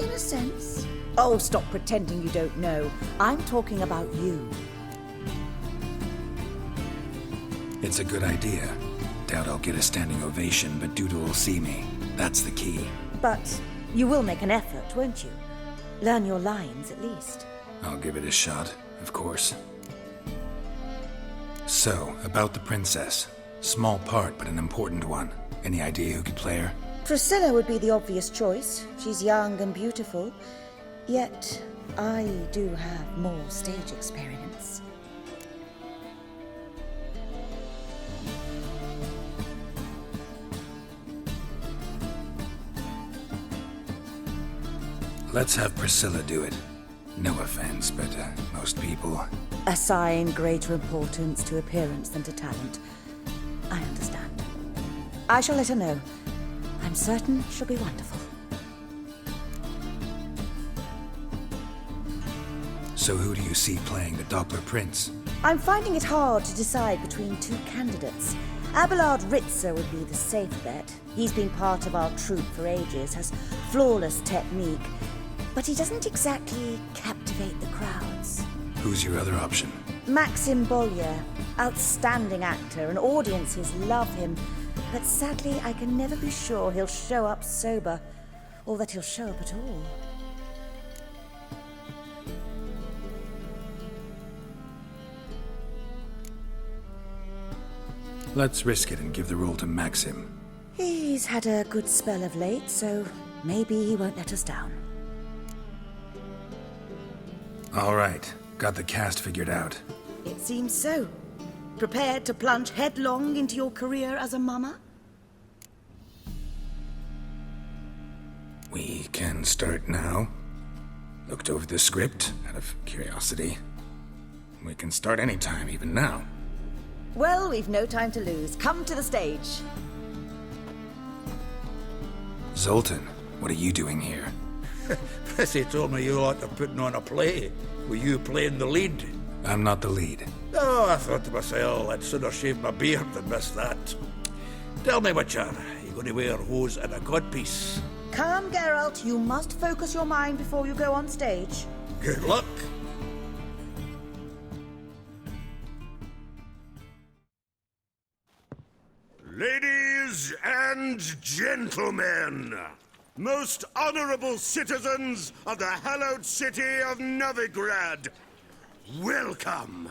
In a sense. Oh, stop pretending you don't know. I'm talking about you. It's a good idea. Doubt I'll get a standing ovation, but Dudu will see me. That's the key. But you will make an effort, won't you? Learn your lines, at least. I'll give it a shot, of course. So, about the princess. Small part, but an important one. Any idea who could play her? Priscilla would be the obvious choice. She's young and beautiful. Yet, I do have more stage experience. Let's have Priscilla do it. No offense, but most people... Assign greater importance to appearance than to talent. I understand. I shall let her know. I'm certain she'll be wonderful. So who do you see playing the Doppler Prince? I'm finding it hard to decide between two candidates. Abelard Ritzer would be the safe bet. He's been part of our troupe for ages, has Flawless technique, but he doesn't exactly captivate the crowds. Who's your other option? Maxim Bollier, outstanding actor, and audiences love him. But sadly, I can never be sure he'll show up sober, or that he'll show up at all. Let's risk it and give the role to Maxim. He's had a good spell of late, so maybe he won't let us down. All right, got the cast figured out. It seems so. Prepared to plunge headlong into your career as a mama? We can start now. Looked over the script out of curiosity. We can start anytime, even now. Well, we've no time to lose. Come to the stage. Zoltan, what are you doing here? Prissy told me you ought to putting on a play. Were you playing the lead? I'm not the lead. Oh, I thought to myself, I'd sooner shave my beard than miss that. Tell me, Witcher, you going to wear hose and a codpiece? Come, Geralt. You must focus your mind before you go on stage. Good luck. Ladies and gentlemen, most honorable citizens of the hallowed city of Novigrad, welcome.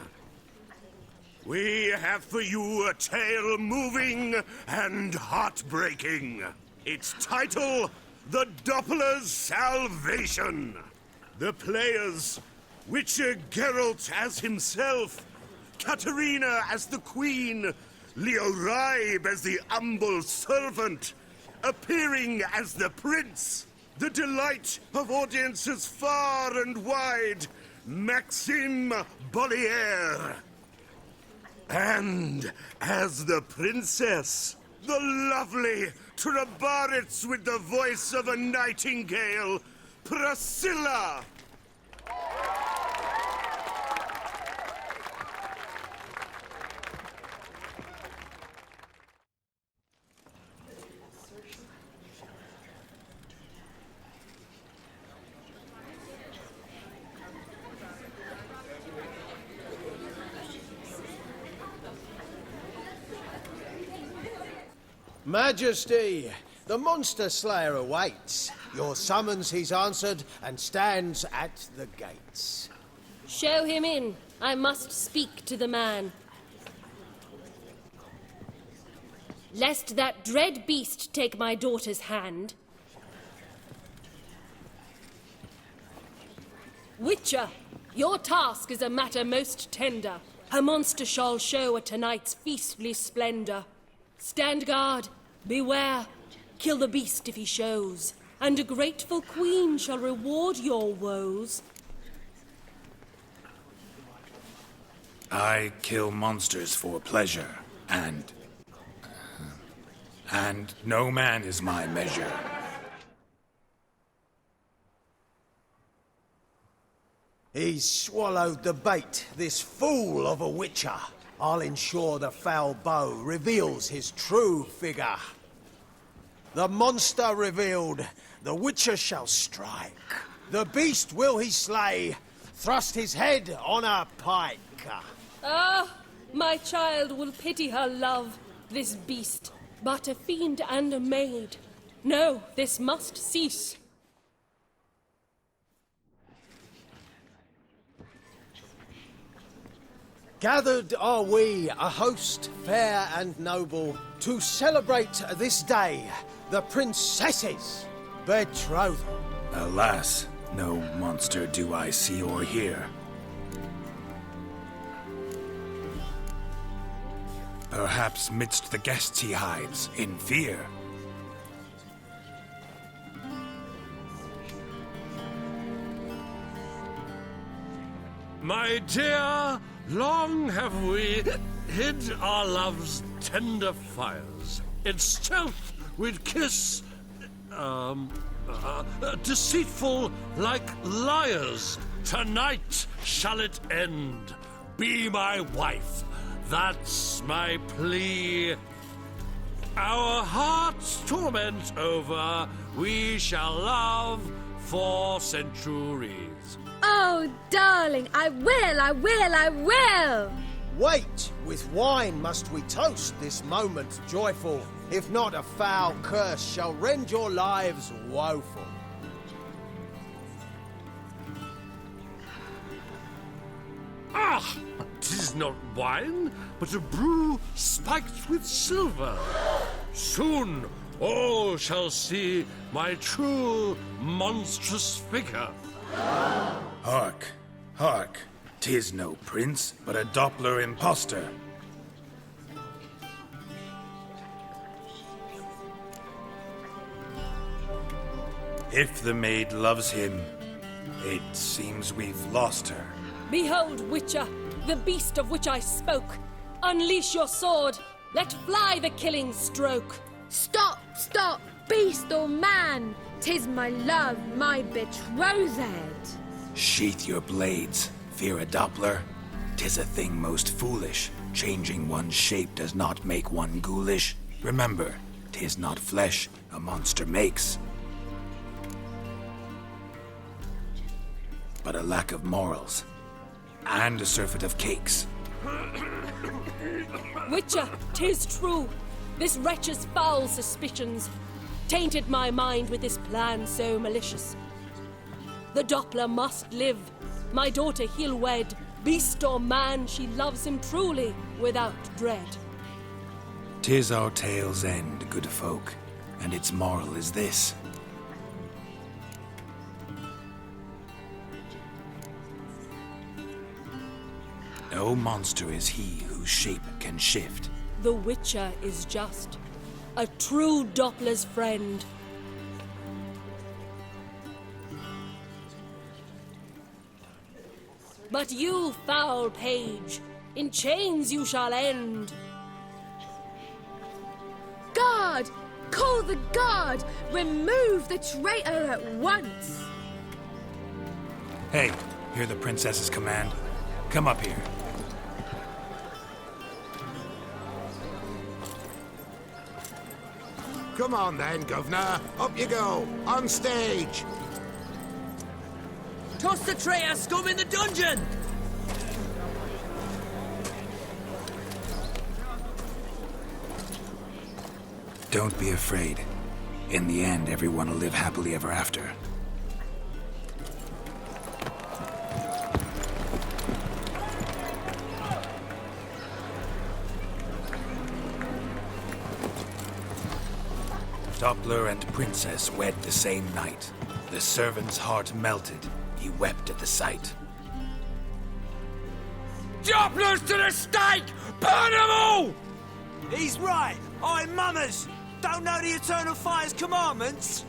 We have for you a tale moving and heartbreaking. Its title, The Doppler's Salvation. The players, Witcher Geralt as himself, Katerina as the Queen, Leo Raib as the humble servant, appearing as the Prince, the delight of audiences far and wide, Maxim Bollier. And as the Princess, the lovely Trabaritz with the voice of a nightingale, Priscilla. Majesty, the monster slayer awaits. Your summons he's answered and stands at the gates. Show him in. I must speak to the man. Lest that dread beast take my daughter's hand. Witcher, your task is a matter most tender. Her monster shall show at tonight's feastly splendor. Stand guard, beware, kill the beast if he shows, and a grateful queen shall reward your woes. I kill monsters for pleasure, and no man is my measure. He's swallowed the bait, this fool of a witcher. I'll ensure the foul bow reveals his true figure. The monster revealed, the witcher shall strike. The beast will he slay, thrust his head on a pike. Ah, my child will pity her love, this beast, but a fiend and a maid. No, this must cease. Gathered are we, a host fair and noble, to celebrate this day, the princess's betrothal. Alas, no monster do I see or hear. Perhaps midst the guests he hides, in fear. My dear, long have we hid our love's tender fires. In stealth we'd kiss, deceitful like liars. Tonight shall it end. Be my wife. That's my plea. Our hearts' torment over, we shall love for centuries. Oh, darling, I will! Wait, with wine must we toast this moment joyful. If not, a foul curse shall rend your lives woeful. Ah! 'Tis not wine, but a brew spiked with silver. Soon all shall see my true monstrous figure. Hark, hark. 'Tis no prince, but a Doppler impostor. If the maid loves him, it seems we've lost her. Behold, Witcher, the beast of which I spoke. Unleash your sword. Let fly the killing stroke. Stop, beast or man! 'Tis my love, my betrothed. Sheath your blades, fear a Doppler. 'Tis a thing most foolish. Changing one's shape does not make one ghoulish. Remember, 'tis not flesh a monster makes, but a lack of morals, and a surfeit of cakes. Witcher, 'tis true. This wretch's foul suspicions tainted my mind with this plan so malicious. The Doppler must live. My daughter he'll wed. Beast or man, she loves him truly, without dread. 'Tis our tale's end, good folk, and its moral is this. No monster is he whose shape can shift. The Witcher is just a true Doppler's friend. But you, foul page, in chains you shall end. Guard! Call the guard! Remove the traitor at once! Hey, hear the princess's command? Come up here. Come on then, Governor. Up you go. On stage. Toss the traitor scum in the dungeon! Don't be afraid. In the end, everyone will live happily ever after. Doppler and princess wed the same night. The servant's heart melted. He wept at the sight. Dopplers to the stake! Burn them all! He's right! I'm mummers! Don't know the Eternal Fire's commandments?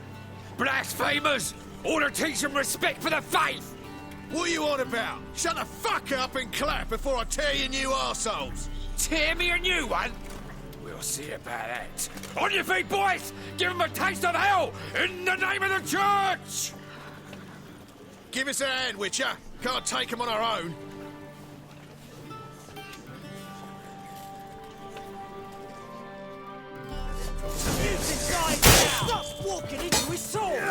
Blasphemers! Order teach them respect for the faith! What are you on about? Shut the fuck up and clap before I tear you new arseholes! Tear me a new one? We'll see about that. On your feet, boys! Give them a taste of hell in the name of the church! Give us a hand, Witcher. Can't take them on our own. Stop walking into his sword!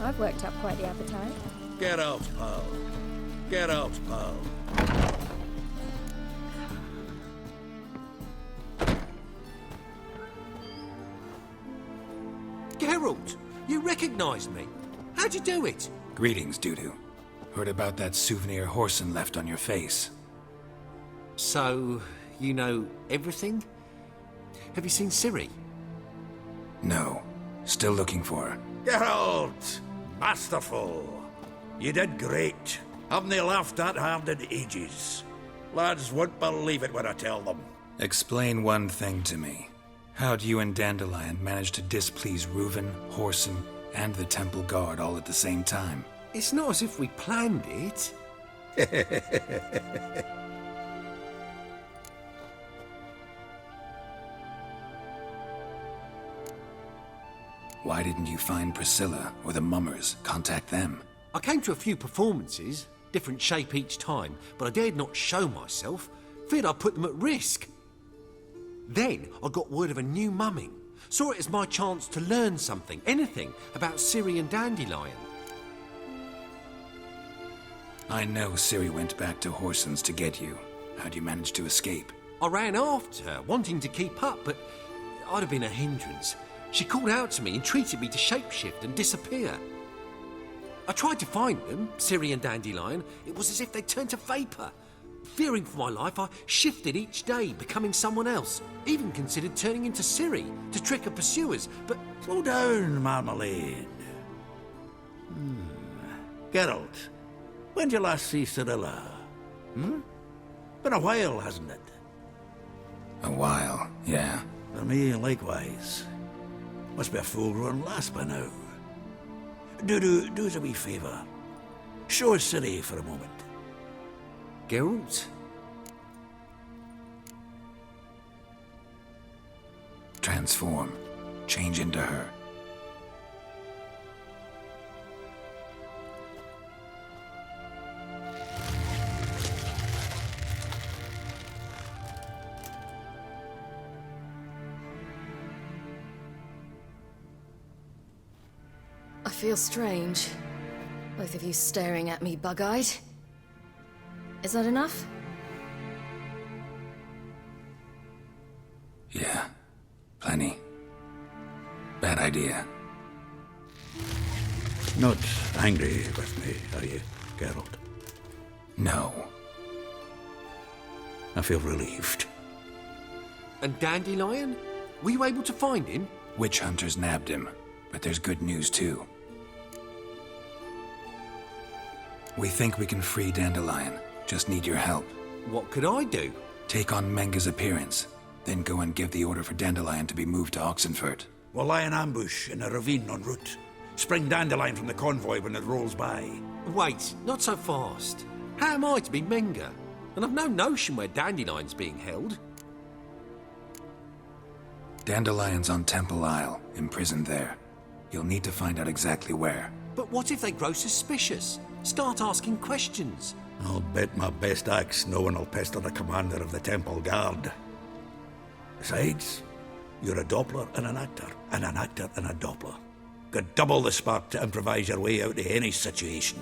I've worked up quite the appetite. Get out, pal. Get out, pal. Geralt, you recognized me. How'd you do it? Greetings, Dudu. Heard about that souvenir Horson left on your face. So, you know everything? Have you seen Ciri? No. Still looking for her. Geralt! Masterful. You did great. Haven't they laughed that hard in ages? Lads won't believe it when I tell them. Explain one thing to me. How'd you and Dandelion manage to displease Reuven, Whoreson, and the Temple Guard all at the same time? It's not as if we planned it. Why didn't you find Priscilla or the Mummers? Contact them. I came to a few performances, different shape each time, but I dared not show myself. Feared I'd put them at risk. Then I got word of a new mumming. Saw it as my chance to learn something, anything, about Ciri and Dandelion. I know Ciri went back to Whoreson's to get you. How'd you manage to escape? I ran after her, wanting to keep up, but I'd have been a hindrance. She called out to me, entreated me to shapeshift and disappear. I tried to find them, Ciri and Dandelion. It was as if they turned to vapour. Fearing for my life, I shifted each day, becoming someone else. Even considered turning into Ciri to trick her pursuers, but... Slow down, Marmalade. Geralt, when did you last see Cirilla? Been a while, hasn't it? A while, yeah. For me, likewise. Must be a full-grown lass by now. Do us a wee favour. Show us Ciri for a moment. Geralt? Transform. Change into her. I feel strange. Both of you staring at me bug-eyed. Is that enough? Yeah. Plenty. Bad idea. Not angry with me, are you, Geralt? No. I feel relieved. And Dandelion? Were you able to find him? Witch hunters nabbed him, but there's good news too. We think we can free Dandelion. Just need your help. What could I do? Take on Menga's appearance, then go and give the order for Dandelion to be moved to Oxenfurt. We'll lie in ambush in a ravine en route. Spring Dandelion from the convoy when it rolls by. Wait, not so fast. How am I to be Menga? And I've no notion where Dandelion's being held. Dandelion's on Temple Isle, imprisoned there. You'll need to find out exactly where. But what if they grow suspicious? Start asking questions. I'll bet my best axe no one will pester the commander of the Temple Guard. Besides, you're a Doppler and an actor and a Doppler. Got double the spark to improvise your way out of any situation.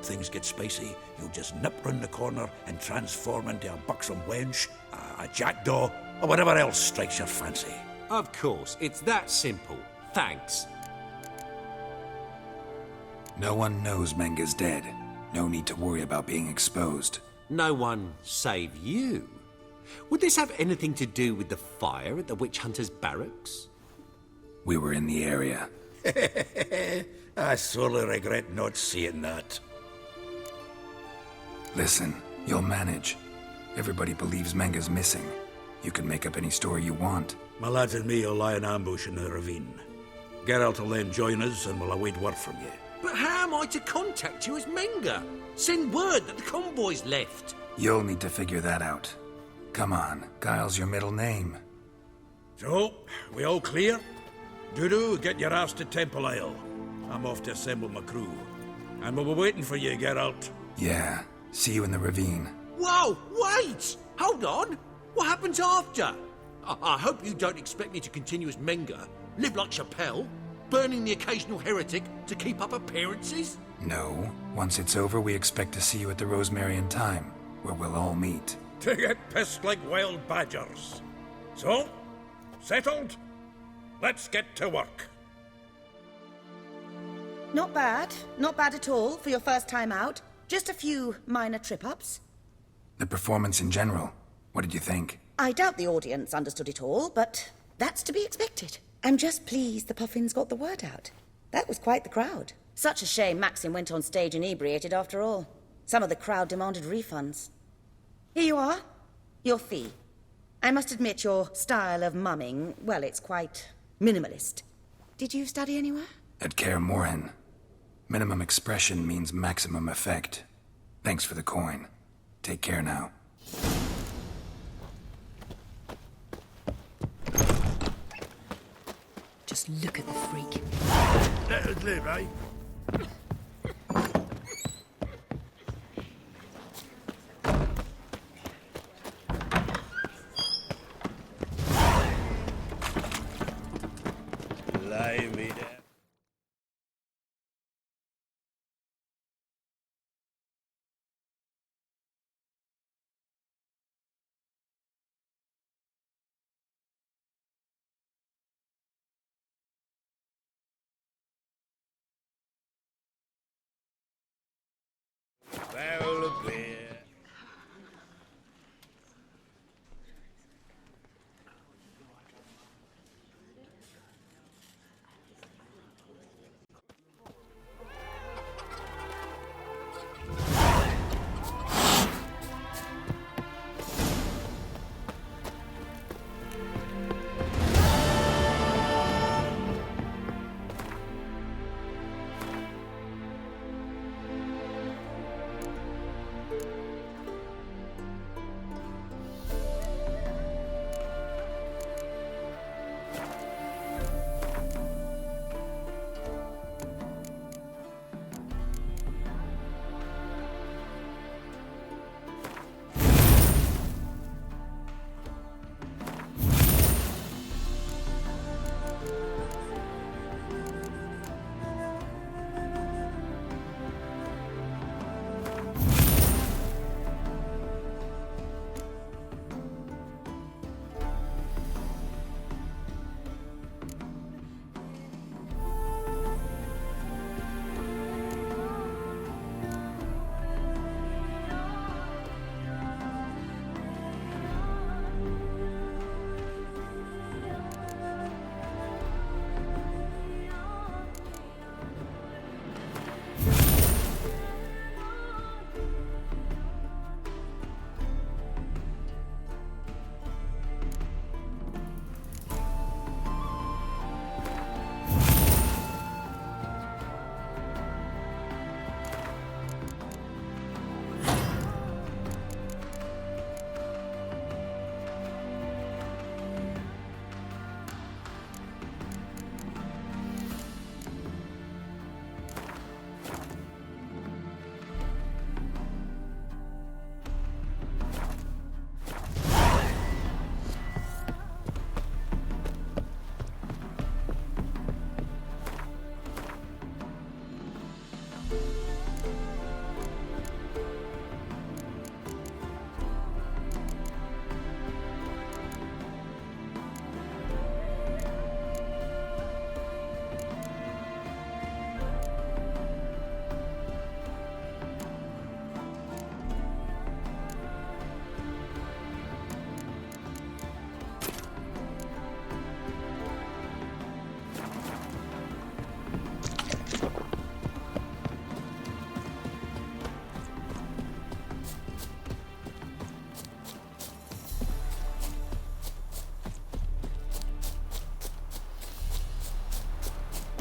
Things get spicy, you'll just nip round the corner and transform into a buxom wench, a jackdaw, or whatever else strikes your fancy. Of course, it's that simple. Thanks. No one knows Menga's dead. No need to worry about being exposed. No one save you. Would this have anything to do with the fire at the witch hunters' barracks? We were in the area. I sorely regret not seeing that. Listen, you'll manage. Everybody believes Menga's missing. You can make up any story you want. My lads and me will lie in ambush in the ravine. Geralt will then join us and we'll await word from you. But how am I to contact you as Menga? Send word that the convoy's left. You'll need to figure that out. Come on, Guile's your middle name. So, we all clear? Dudu, get your ass to Temple Isle. I'm off to assemble my crew. And we'll be waiting for you, Geralt. Yeah, see you in the ravine. Whoa, wait! Hold on! What happens after? I hope you don't expect me to continue as Menga, live like Chappelle, burning the occasional heretic to keep up appearances? No. Once it's over, we expect to see you at the Rosemary in Time, where we'll all meet. To get pissed like wild badgers. So, settled? Let's get to work. Not bad. Not bad at all for your first time out. Just a few minor trip-ups. The performance in general, what did you think? I doubt the audience understood it all, but that's to be expected. I'm just pleased the Puffins got the word out. That was quite the crowd. Such a shame Maxim went on stage inebriated after all. Some of the crowd demanded refunds. Here you are. Your fee. I must admit your style of mumming, well, it's quite minimalist. Did you study anywhere? At Kaer Morhen. Minimum expression means maximum effect. Thanks for the coin. Take care now. Just look at the freak. Let us live, eh? Lie me down. Barrel of beer.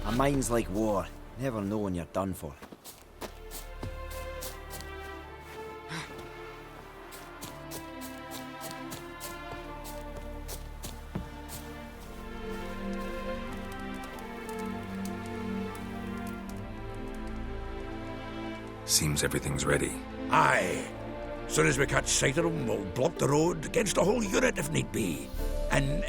A mind's like war. Never know when you're done for. Seems everything's ready. Aye. Soon as we catch sight of them, we'll block the road against a whole unit if need be. And,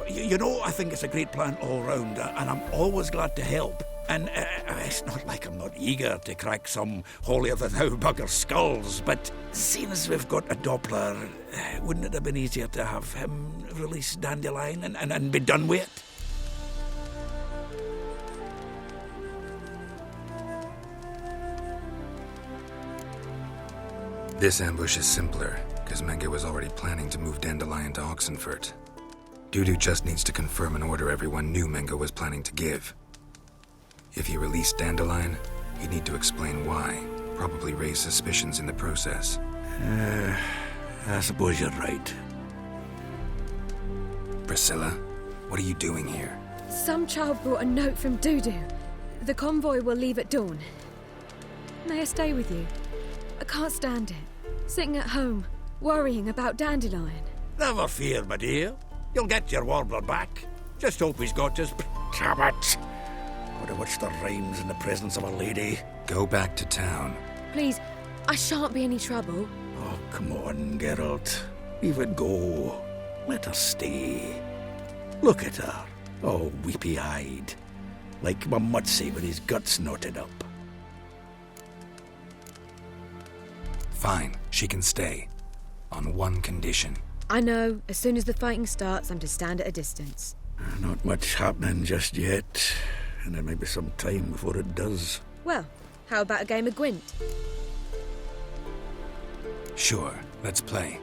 you know, I think it's a great plan all round, and I'm always glad to help. And it's not like I'm not eager to crack some holier-than-thou bugger's skulls, but seeing as we've got a Doppler, wouldn't it have been easier to have him release Dandelion and be done with it? This ambush is simpler, because Menge was already planning to move Dandelion to Oxenfurt. Dudu just needs to confirm an order everyone knew Menge was planning to give. If he released Dandelion, he'd need to explain why, probably raise suspicions in the process. I suppose you're right. Priscilla, what are you doing here? Some child brought a note from Dudu. The convoy will leave at dawn. May I stay with you? I can't stand it. Sitting at home, worrying about Dandelion. Never fear, my dear. You'll get your warbler back. Just hope he's got his... Damn it! Would have wished the rhymes in the presence of a lady. Go back to town. Please, I shan't be any trouble. Oh, come on, Geralt. Leave it go. Let her stay. Look at her, all weepy-eyed. Like my mutsy with his guts knotted up. Fine, she can stay. On one condition. I know, as soon as the fighting starts, I'm to stand at a distance. Not much happening just yet. And there may be some time before it does. Well, how about a game of Gwent? Sure, let's play.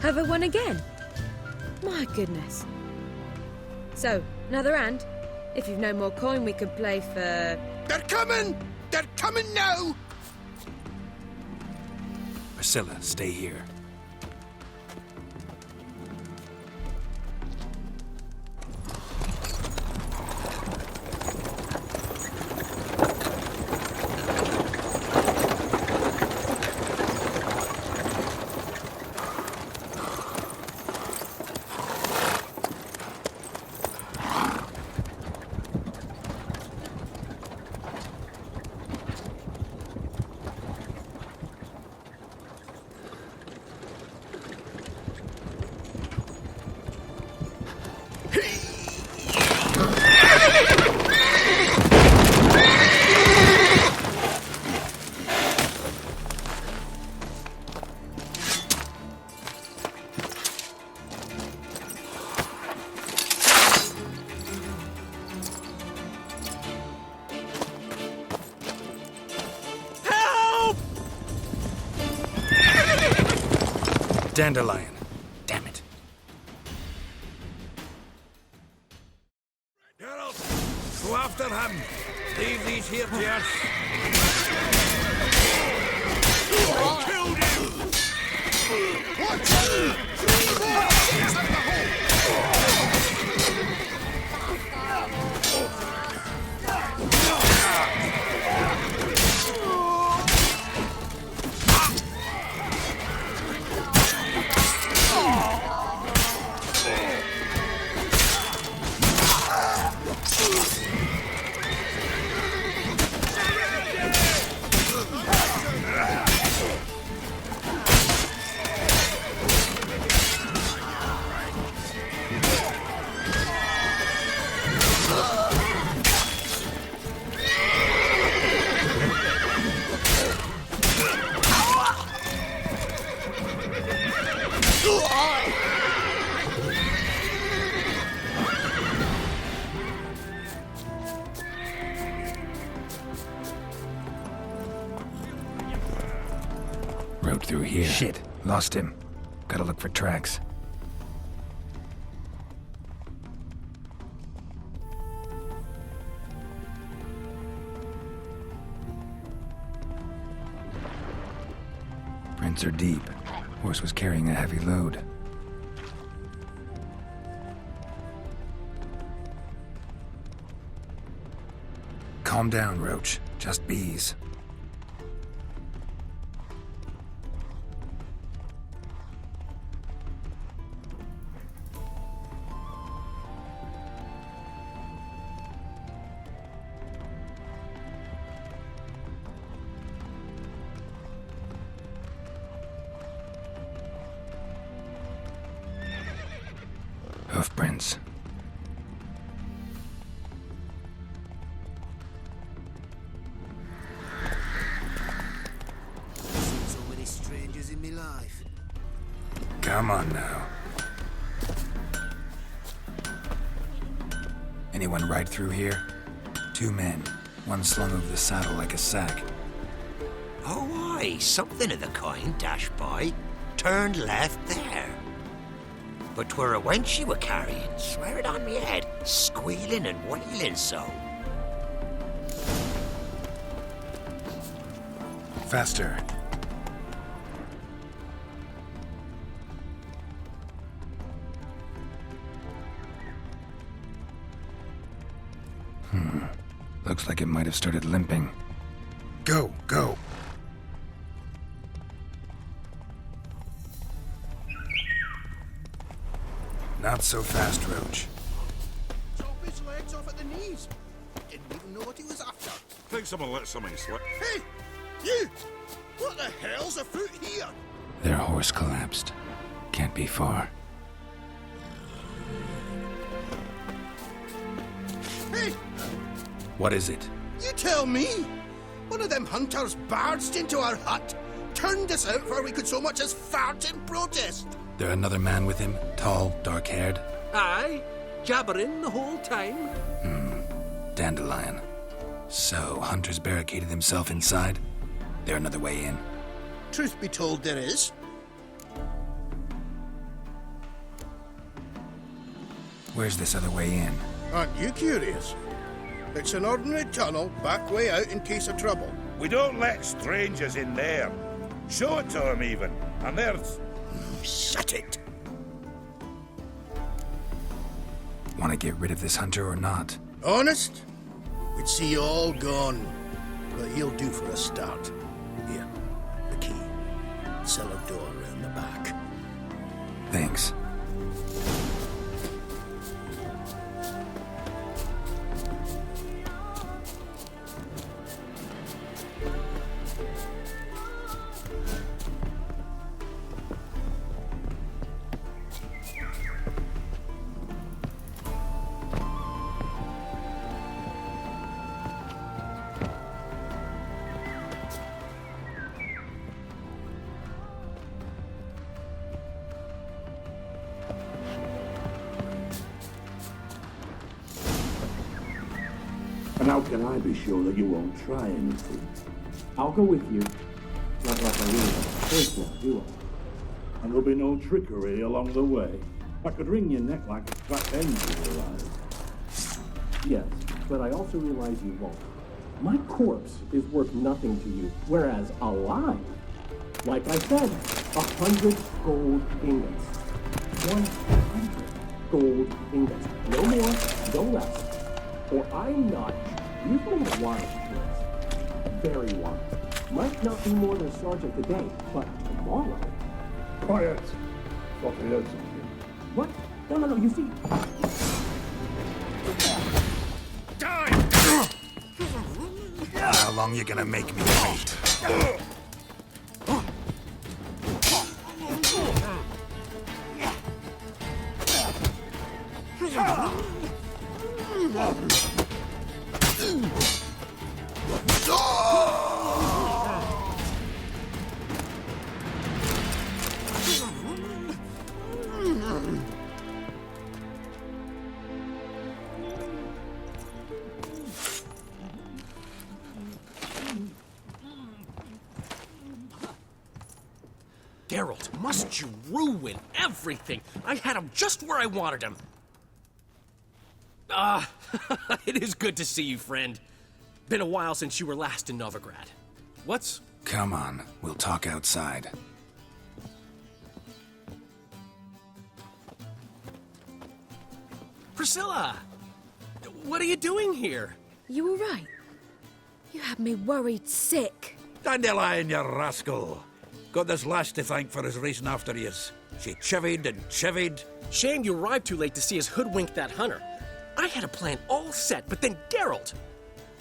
Have I won again? My goodness. So, another hand? If you've no more coin, we could play for... They're coming! They're coming now! Priscilla, stay here. Dandelion. Damn it. Geralt, go after him. Leave these here to us. I killed him! Watch out! 3 more! Get out the hole! Rode through here. Shit. Lost him. Gotta look for tracks. Prints are deep. Horse was carrying a heavy load. Calm down, Roach. Just bees. Hoofprints. Seen so many strangers in my life. Come on now. Anyone ride through here? 2 men. One slung over the saddle like a sack. Oh, aye, something of the kind dashed by. Turned left there. But 'twere a wench you were carrying, swear it on me head, squealing and wailing so. Faster. Looks like it might have started limping. Go, go. Not so fast, Roach. Chop his legs off at the knees. Didn't even know what he was after. Think someone let something slip. Hey! You! What the hell's afoot here? Their horse collapsed. Can't be far. Hey! What is it? You tell me! One of them hunters barged into our hut, turned us out before we could so much as fart in protest. There another man with him? Tall, dark-haired? Aye, jabbering the whole time. Dandelion. So, Hunter's barricaded himself inside? There another way in? Truth be told, there is. Where's this other way in? Aren't you curious? It's an ordinary tunnel, back way out in case of trouble. We don't let strangers in there. Show it to them even. And there's... Shut it. Want to get rid of this hunter or not? Honest? We'd see you all gone. But he'll do for a start. Here, the key. Cellar door round the back. Thanks. And how can I be sure that you won't try anything? I'll go with you. Not like I really have a choice now, do I? And there'll be no trickery along the way. I could wring your neck like a fat hen, you realize. Yes, but I also realize you won't. My corpse is worth nothing to you, whereas alive, like I said, 100 gold ingots. 100 gold ingots. No more, no less. Or I'm not usually wise choice. Very wise. Might not be more than sergeant today, but tomorrow. Quiet! Thought I heard something. What? No, you see. How long you gonna make me wait? Geralt, must you ruin everything? I had him just where I wanted him. It is good to see you, friend. Been a while since you were last in Novigrad. What's... Come on, we'll talk outside. Priscilla! What are you doing here? You all right? You had me worried sick. Dandelion, you rascal. Got this lass to thank for his racing after yous. She chivied and chivied. Shame you arrived too late to see us hoodwink that hunter. I had a plan all set, but then Geralt...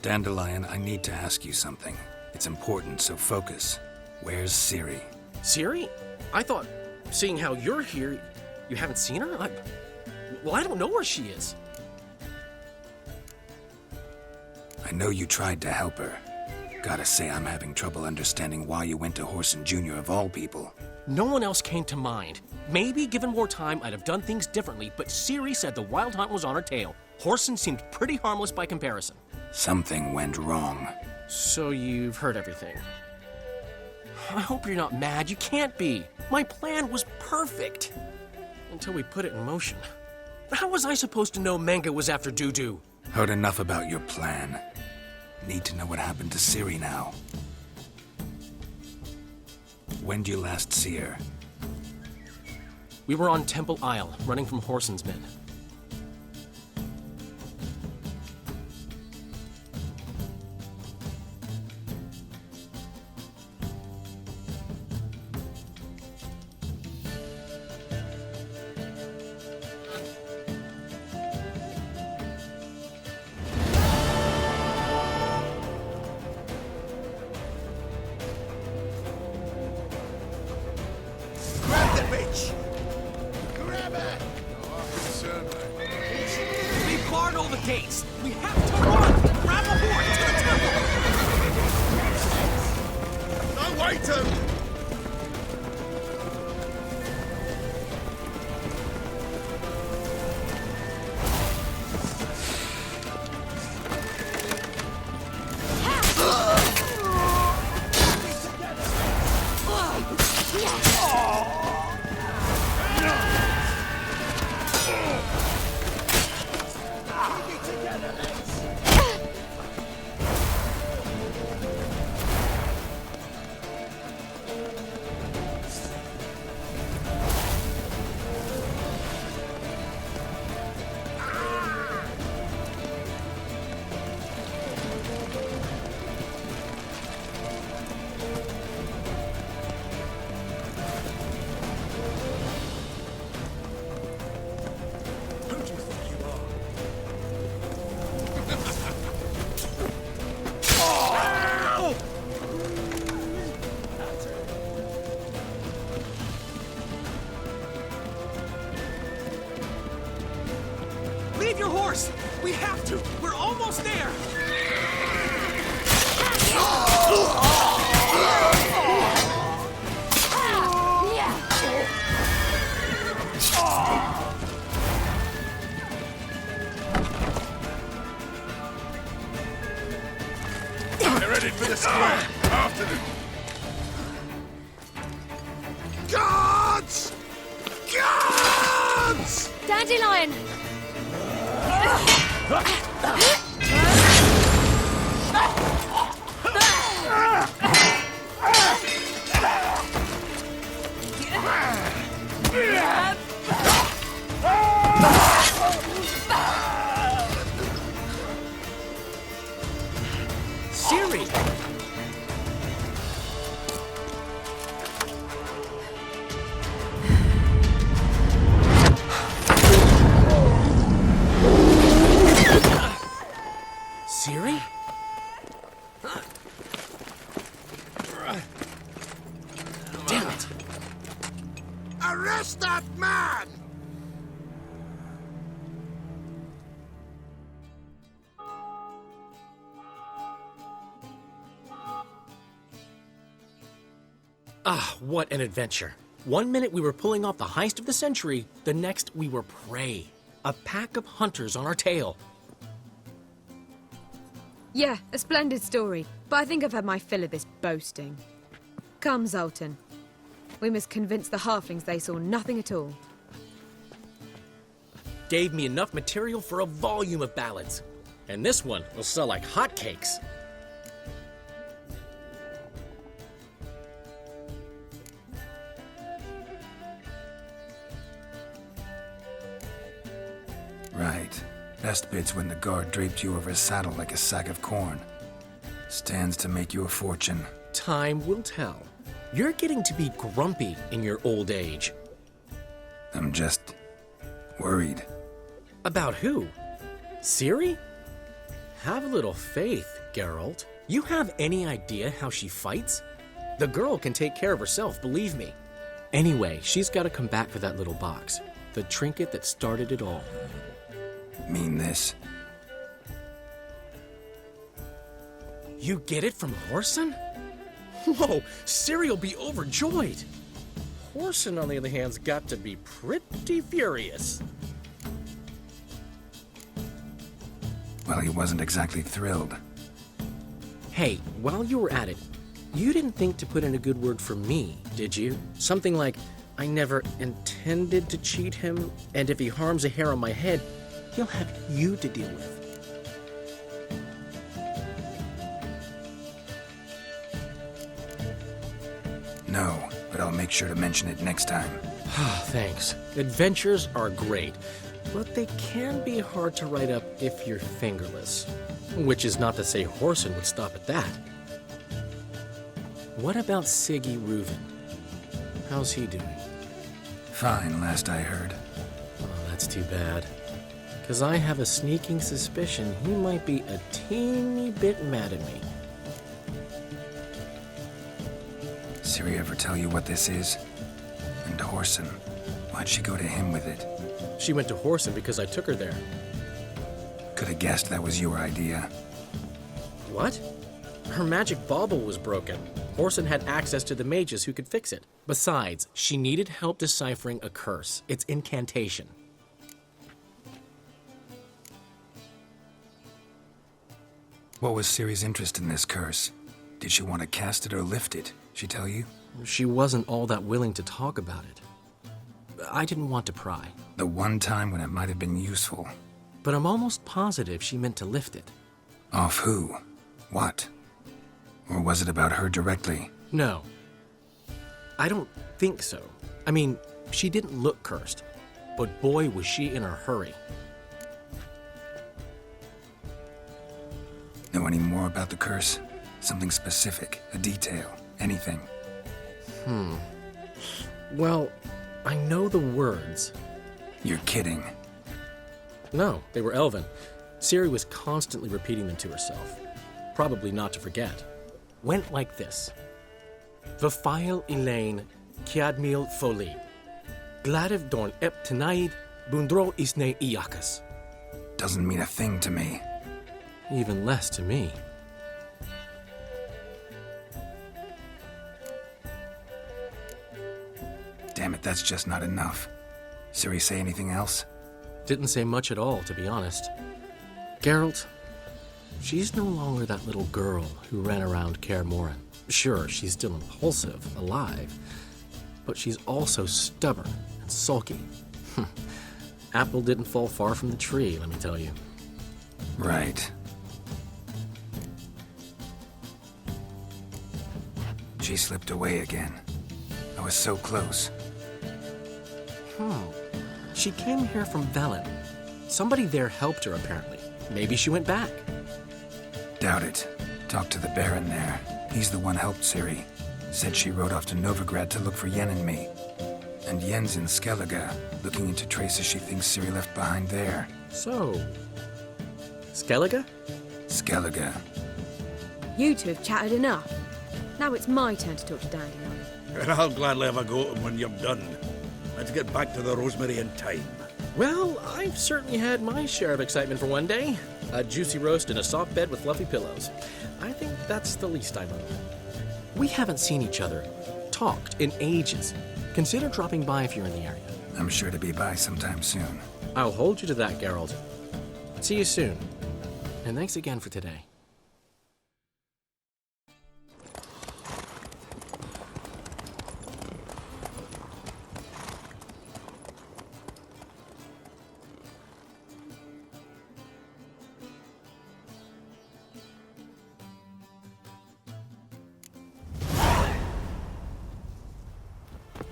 Dandelion, I need to ask you something. It's important, so focus. Where's Ciri? Ciri? I thought, seeing how you're here, you haven't seen her? Well, I don't know where she is. I know you tried to help her. Gotta say, I'm having trouble understanding why you went to Whoreson Jr. of all people. No one else came to mind. Maybe, given more time, I'd have done things differently, but Ciri said the Wild Hunt was on her tail. Whoreson seemed pretty harmless by comparison. Something went wrong. So you've heard everything. I hope you're not mad. You can't be. My plan was perfect. Until we put it in motion. How was I supposed to know Manga was after Dudu? Heard enough about your plan. Need to know what happened to Ciri now. When did you last see her? We were on Temple Isle, running from Whoreson's men. Grab the bitch! Grab her! We barred all the gates. We have to run. Grab a horse to the temple. No, wait! Leave your horse! We have to! We're almost there! They're headed for the square! After them! Guards! Dandelion! Siri! Siri? Damn it! Arrest that man! Ah, what an adventure. 1 minute we were pulling off the heist of the century, the next we were prey. A pack of hunters on our tail. Yeah, a splendid story, but I think I've had my fill of this boasting. Come, Zoltan. We must convince the halflings they saw nothing at all. Gave me enough material for a volume of ballads. And this one will sell like hotcakes. Right. Best bit's when the guard draped you over his saddle like a sack of corn. Stands to make you a fortune. Time will tell. You're getting to be grumpy in your old age. I'm just worried. About who? Ciri? Have a little faith, Geralt. You have any idea how she fights? The girl can take care of herself, believe me. Anyway, she's got to come back for that little box. The trinket that started it all. Mean this? You get it from Whoreson? Whoa, Ciri'll be overjoyed. Whoreson, on the other hand's got to be pretty furious. Well, he wasn't exactly thrilled. Hey, while you were at it, you didn't think to put in a good word for me, did you? Something like, I never intended to cheat him, and if he harms a hair on my head, he'll have you to deal with. No, but I'll make sure to mention it next time. Thanks. Adventures are great, but they can be hard to write up if you're fingerless. Which is not to say Whoreson would stop at that. What about Siggy Reuven? How's he doing? Fine, last I heard. Oh, that's too bad. Because I have a sneaking suspicion he might be a teeny bit mad at me. Ciri ever tell you what this is? And Whoreson, why'd she go to him with it? She went to Whoreson because I took her there. Could have guessed that was your idea. What? Her magic bauble was broken. Whoreson had access to the mages who could fix it. Besides, she needed help deciphering a curse. Its incantation. What was Ciri's interest in this curse? Did she want to cast it or lift it? She tell you? She wasn't all that willing to talk about it. I didn't want to pry. The one time when it might have been useful. But I'm almost positive she meant to lift it. Off who? What? Or was it about her directly? No. I don't think so. I mean, she didn't look cursed. But boy, was she in a hurry. Know any more about the curse? Something specific, a detail, anything? Well, I know the words. You're kidding. No, they were Elven. Ciri was constantly repeating them to herself. Probably not to forget. Went like this. Vafile Elaine, Kiadmil Foli. Gladev Dorn Ep Tenaid, Bundro Isne Iakas. Doesn't mean a thing to me. Even less to me. Damn it, that's just not enough. Ciri say anything else? Didn't say much at all, to be honest. Geralt, she's no longer that little girl who ran around Kaer Morhen. Sure, she's still impulsive, alive, but she's also stubborn and sulky. Apple didn't fall far from the tree, let me tell you. Right. She slipped away again. I was so close. She came here from Velen. Somebody there helped her, apparently. Maybe she went back. Doubt it. Talked to the Baron there. He's the one helped Ciri. Said she rode off to Novigrad to look for Yen and me. And Yen's in Skellige, looking into traces she thinks Ciri left behind there. So... Skellige? Skellige. You two have chatted enough. Now it's my turn to talk to Dandelion. And I'll gladly have a go at him when you're done. Let's get back to the Rosemary in time. Well, I've certainly had my share of excitement for one day. A juicy roast in a soft bed with fluffy pillows. I think that's the least I owe. We haven't seen each other, talked in ages. Consider dropping by if you're in the area. I'm sure to be by sometime soon. I'll hold you to that, Geralt. See you soon. And thanks again for today.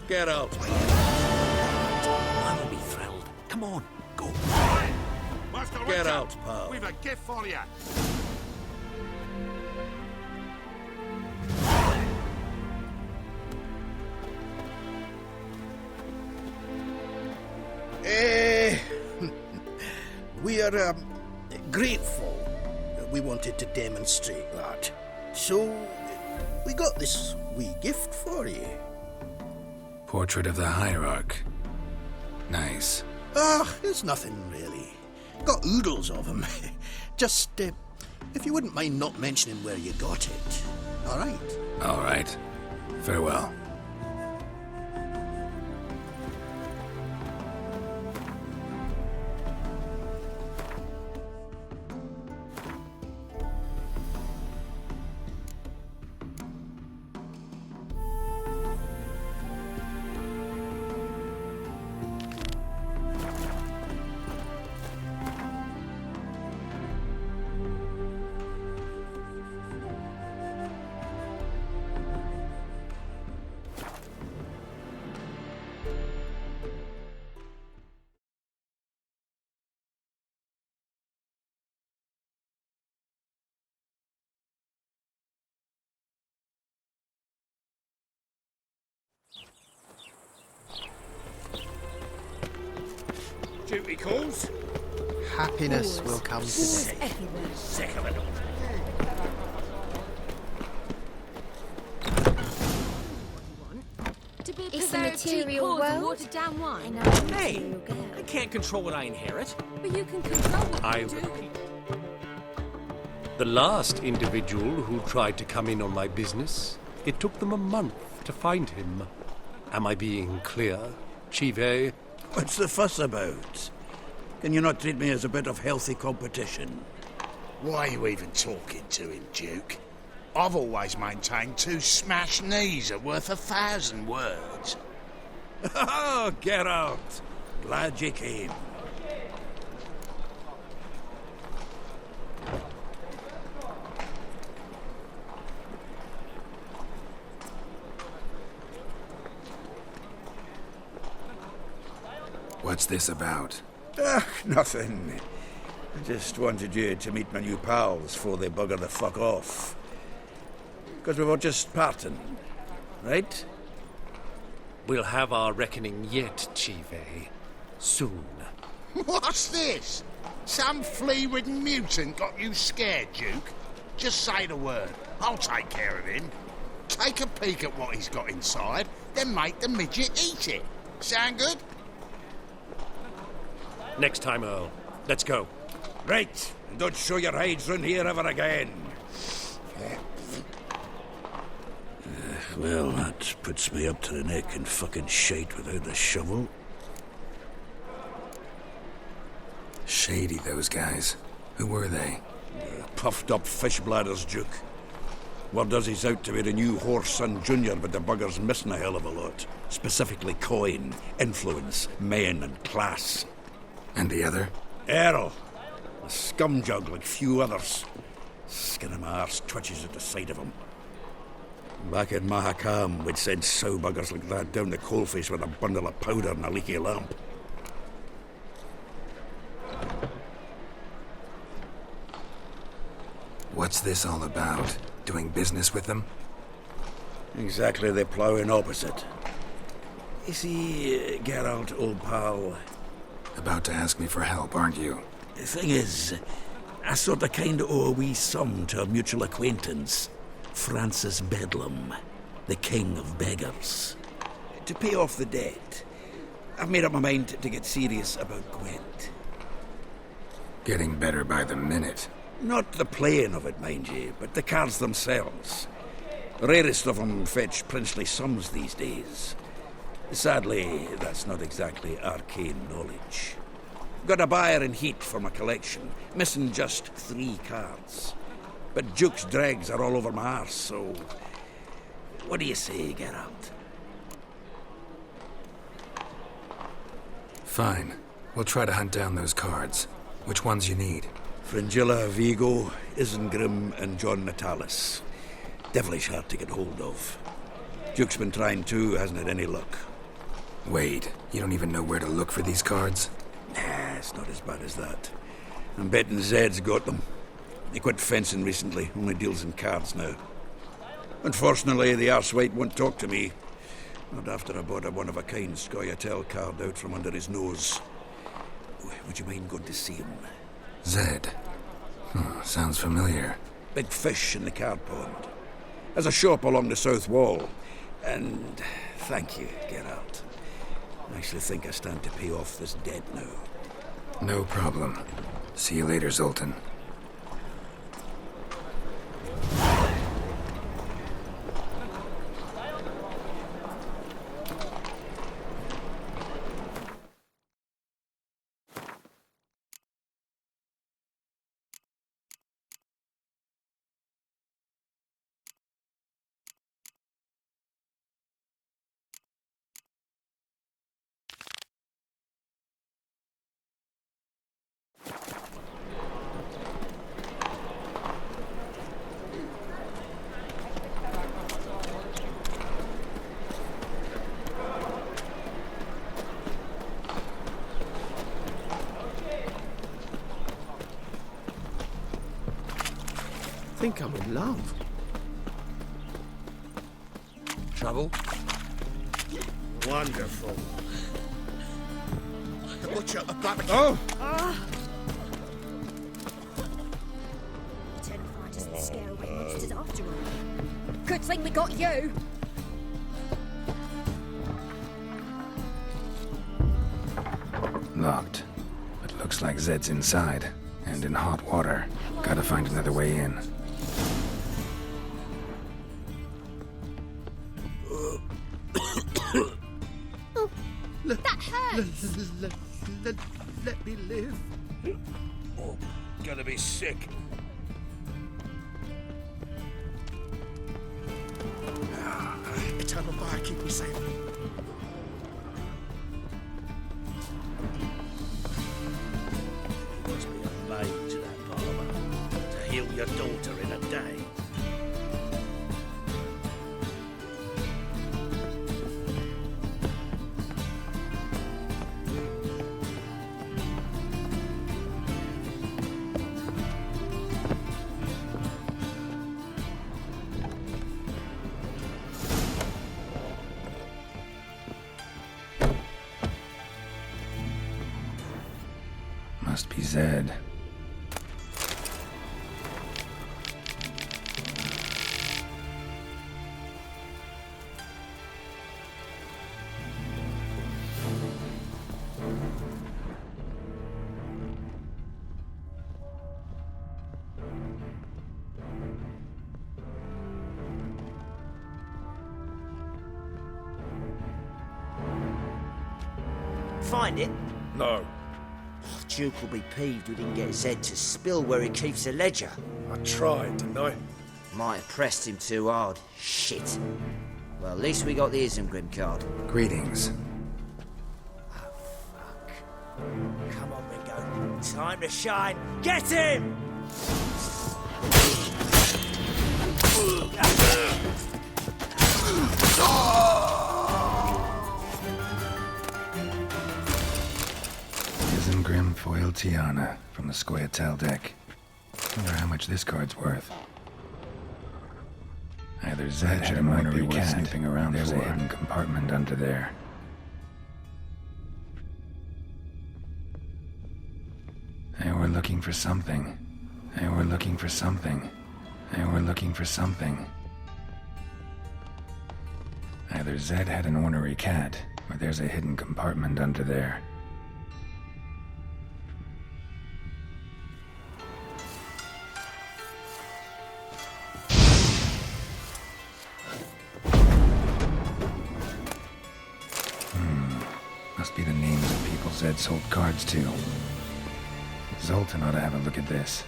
Get out. I will be thrilled. Come on, go. Master Get Richard, out, pal. We've a gift for you. We are grateful that we wanted to demonstrate that. So, we got this wee gift for you. Portrait of the Hierarch. Nice. It's nothing really. Got oodles of them. Just, if you wouldn't mind not mentioning where you got it. All right? All right. Farewell. Duty calls. Happiness will come today. Sick of it all. To be It's the preserved material cheap cause and world. watered down wine. Hey! I can't control what I inherit. But you can control what I you do. repeat. The last individual who tried to come in on my business, it took them a month to find him. Am I being clear, Chive? What's the fuss about? Can you not treat me as a bit of healthy competition? Why are you even talking to him, Duke? I've always maintained 2 smashed knees are worth 1,000 words. Oh, get out! Glad you came. What's this about? Nothing. I just wanted you to meet my new pals before they bugger the fuck off. Because we were just parting, right? We'll have our reckoning yet, Chive. Soon. What's this? Some flea-ridden mutant got you scared, Duke? Just say the word. I'll take care of him. Take a peek at what he's got inside, then make the midget eat it. Sound good? Next time, Earl. Let's go. Right, and don't show your hides round here ever again. Well, that puts me up to the neck in fucking shite without the shovel. Shady, those guys. Who were they? Puffed up fish bladders, Duke. Word does he's out to be the new Horse Son Junior, but the bugger's missing a hell of a lot. Specifically coin, influence, men, and class. And the other? Earl. A scumjug like few others. Skin of my arse twitches at the sight of him. Back in Mahakam, we'd send sow buggers like that down the coalface with a bundle of powder and a leaky lamp. What's this all about? Doing business with them? Exactly the ploughing opposite. You see, Geralt, old pal... About to ask me for help, aren't you? The thing is, I sort of kind of owe a wee sum to a mutual acquaintance. Francis Bedlam, the king of beggars. To pay off the debt, I've made up my mind to get serious about Gwent. Getting better by the minute. Not the playing of it, mind you, but the cards themselves. The rarest of them fetch princely sums these days. Sadly, that's not exactly arcane knowledge. Got a buyer in heat for my collection, missing just 3 cards. But Duke's dregs are all over my arse, so... What do you say, Geralt? Fine. We'll try to hunt down those cards. Which ones you need? Fringilla, Vigo, Isengrim, and John Natalis. Devilish hard to get hold of. Duke's been trying too, hasn't had any luck. Wait, you don't even know where to look for these cards? Nah, it's not as bad as that. I'm betting Zed's got them. He quit fencing recently, only deals in cards now. Unfortunately, the arsewite won't talk to me. Not after I bought a one-of-a-kind Scoia'tael card out from under his nose. Would you mind going to see him? Zed. Sounds familiar. Big fish in the card pond. Has a shop along the south wall. And thank you, Geralt. I actually think I stand to pay off this debt now. No problem. See you later, Zoltan. I think I'm in love. Trouble? Wonderful. The butcher, a barbecue. Oh! Terrified us and scare away monsters after all. Good thing we got you. Locked. But looks like Zed's inside. And in hot water. Gotta find another way in. That hurts. Let me live. Oh, gonna be sick. Eternal fire, keep me safe. You must be a maid to that barber to heal your daughter in a day. Must be Zed. Find it? No. Duke will be peeved we didn't get Zed to spill where he keeps the ledger. I tried, didn't I? Might have pressed him too hard. Shit. Well, at least we got the Isengrim card. Greetings. Come on, Time to shine. Get him! Isengrim foil Tiana from the Scoia'tael deck. Wonder how much this card's worth. Either Zed had a ornery cat, snooping around. There's a hidden compartment under there. They were looking for something. They were looking for something. They were looking for something. Either Zed had an ornery cat, or there's a hidden compartment under there. Must be the names of people Zed sold cards to. Zoltan ought to have a look at this.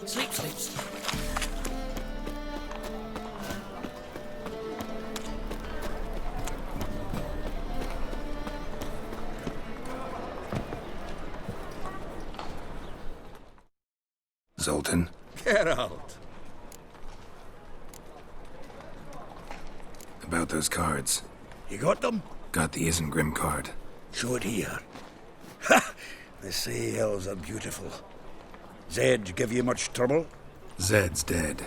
Sleep, sleep. Zoltan? Geralt. About those cards. You got them? Got the Isengrim card. Show it here. Ha! They say elves are beautiful. Zed give you much trouble? Zed's dead.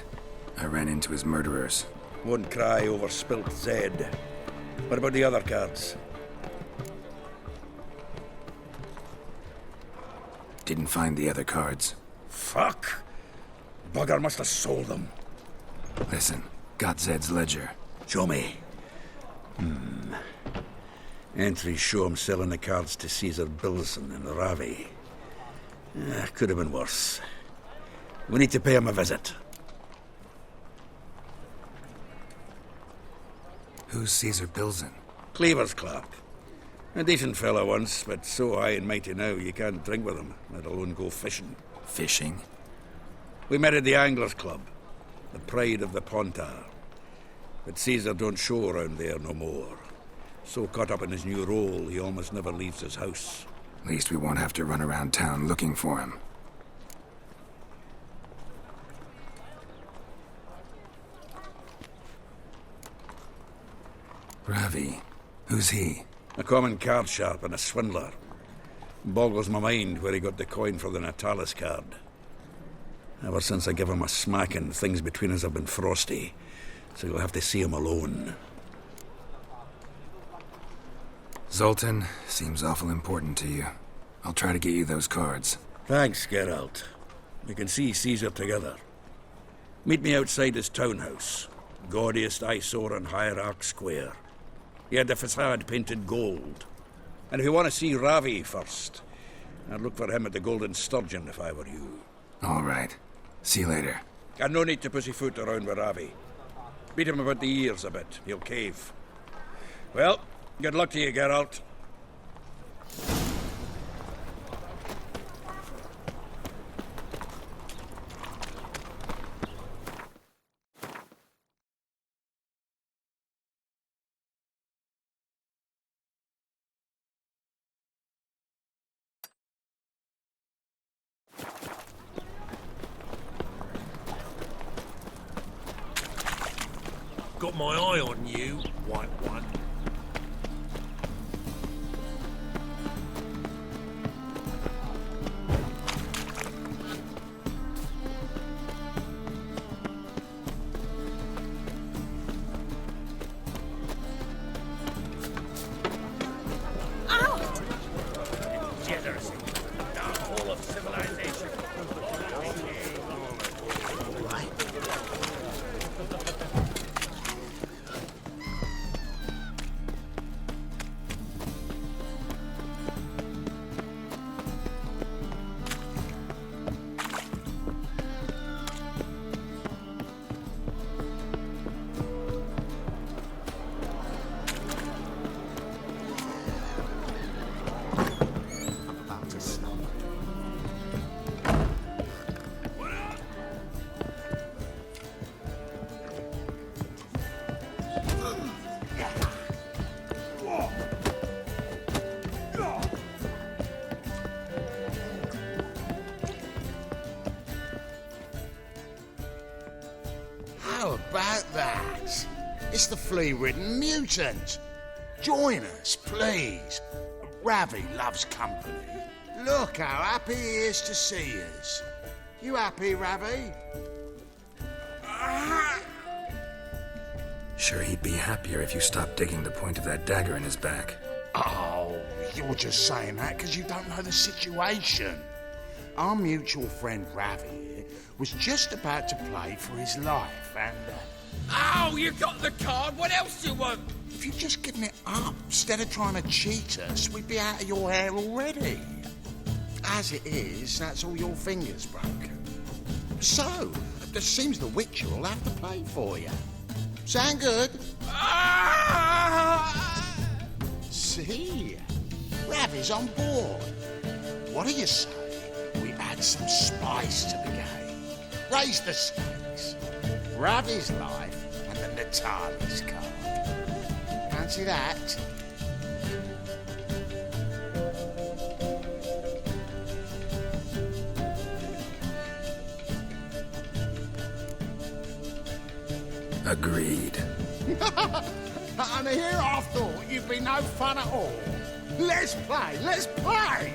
I ran into his murderers. Won't cry over spilt Zed. What about the other cards? Didn't find the other cards. Fuck! Bugger must have sold them. Listen, got Zed's ledger. Show me. Entries show him selling the cards to Caesar Bilson and Ravi. Could have been worse. We need to pay him a visit. Who's Caesar Bilson? Cleaver's clerk. A decent fellow once, but so high and mighty now you can't drink with him, let alone go fishing. Fishing? We met at the Anglers Club, the pride of the Pontar. But Caesar don't show around there no more. So caught up in his new role, he almost never leaves his house. At least we won't have to run around town looking for him. Ravi. Who's he? A common card sharp and a swindler. Boggles my mind where he got the coin for the Natalis card. Ever since I gave him a smacking, things between us have been frosty. So you'll have to see him alone. Zoltan, seems awful important to you. I'll try to get you those cards. Thanks, Geralt. We can see Caesar together. Meet me outside his townhouse. Gaudiest eyesore on Hierarch Square. He had the facade painted gold. And if you want to see Ravi first, I'd look for him at the Golden Sturgeon if I were you. All right. See you later. And no need to pussyfoot around with Ravi. Beat him about the ears a bit. He'll cave. Well, good luck to you, Geralt. Got my eye on you, white one. Degeneracy. The whole of civilization. It's the flea-ridden mutant. Join us, please. Ravi loves company. Look how happy he is to see us. You happy, Ravi? Sure, he'd be happier if you stopped digging the point of that dagger in his back. Oh, you're just saying that because you don't know the situation. Our mutual friend Ravi here was just about to play for his life and... Oh, you got the card. What else do you want? If you'd just given it up instead of trying to cheat us, we'd be out of your hair already. As it is, that's all your fingers broken. So, it seems the Witcher will have to play for you. Sound good? See? Ravi's on board. What do you say we add some spice to the game? Raise the stakes. Ravi's life and the Natali's card. Fancy that? Agreed. And here I thought you'd be no fun at all. Let's play, let's play!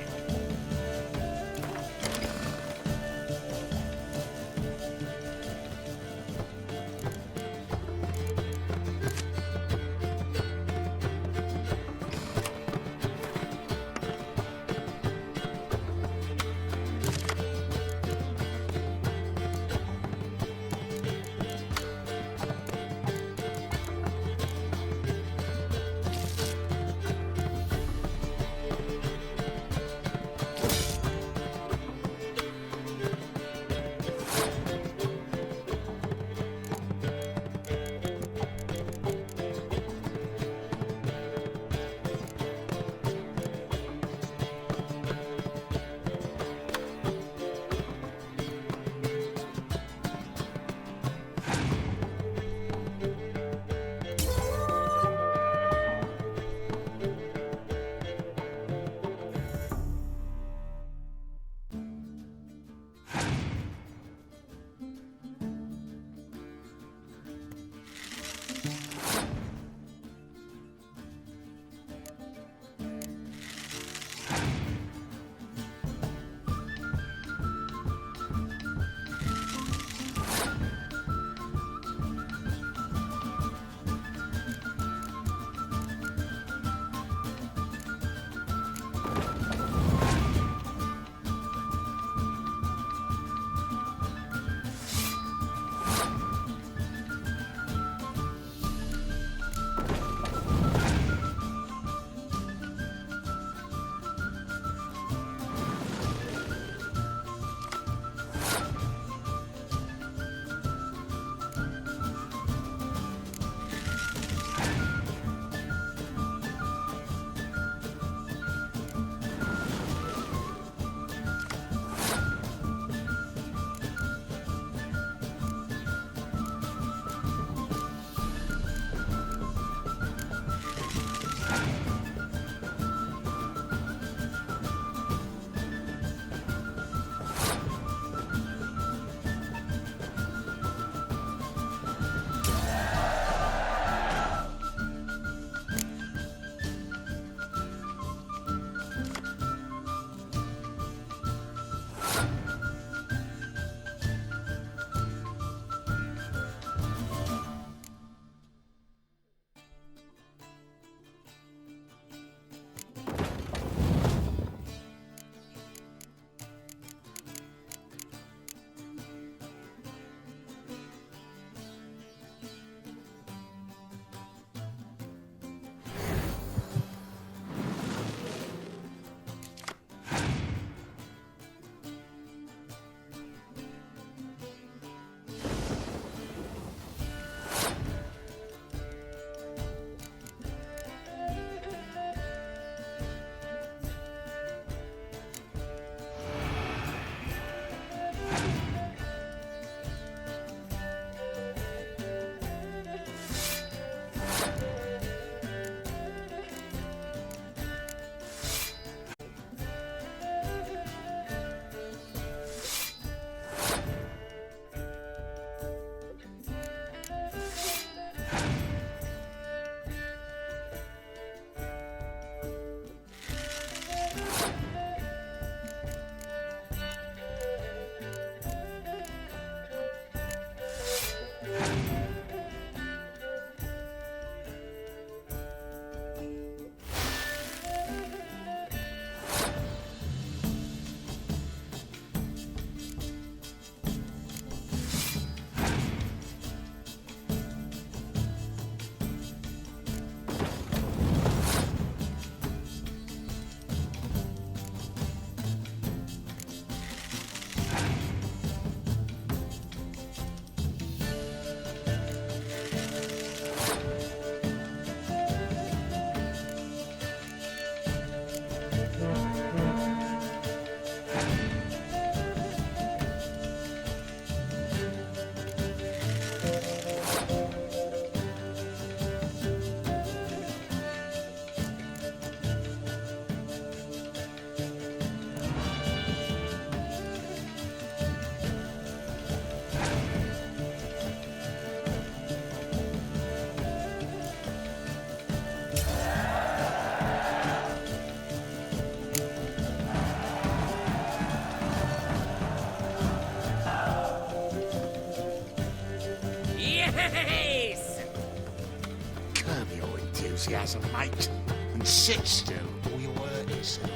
answer, mate. And sit still, or you'll hurt yourself.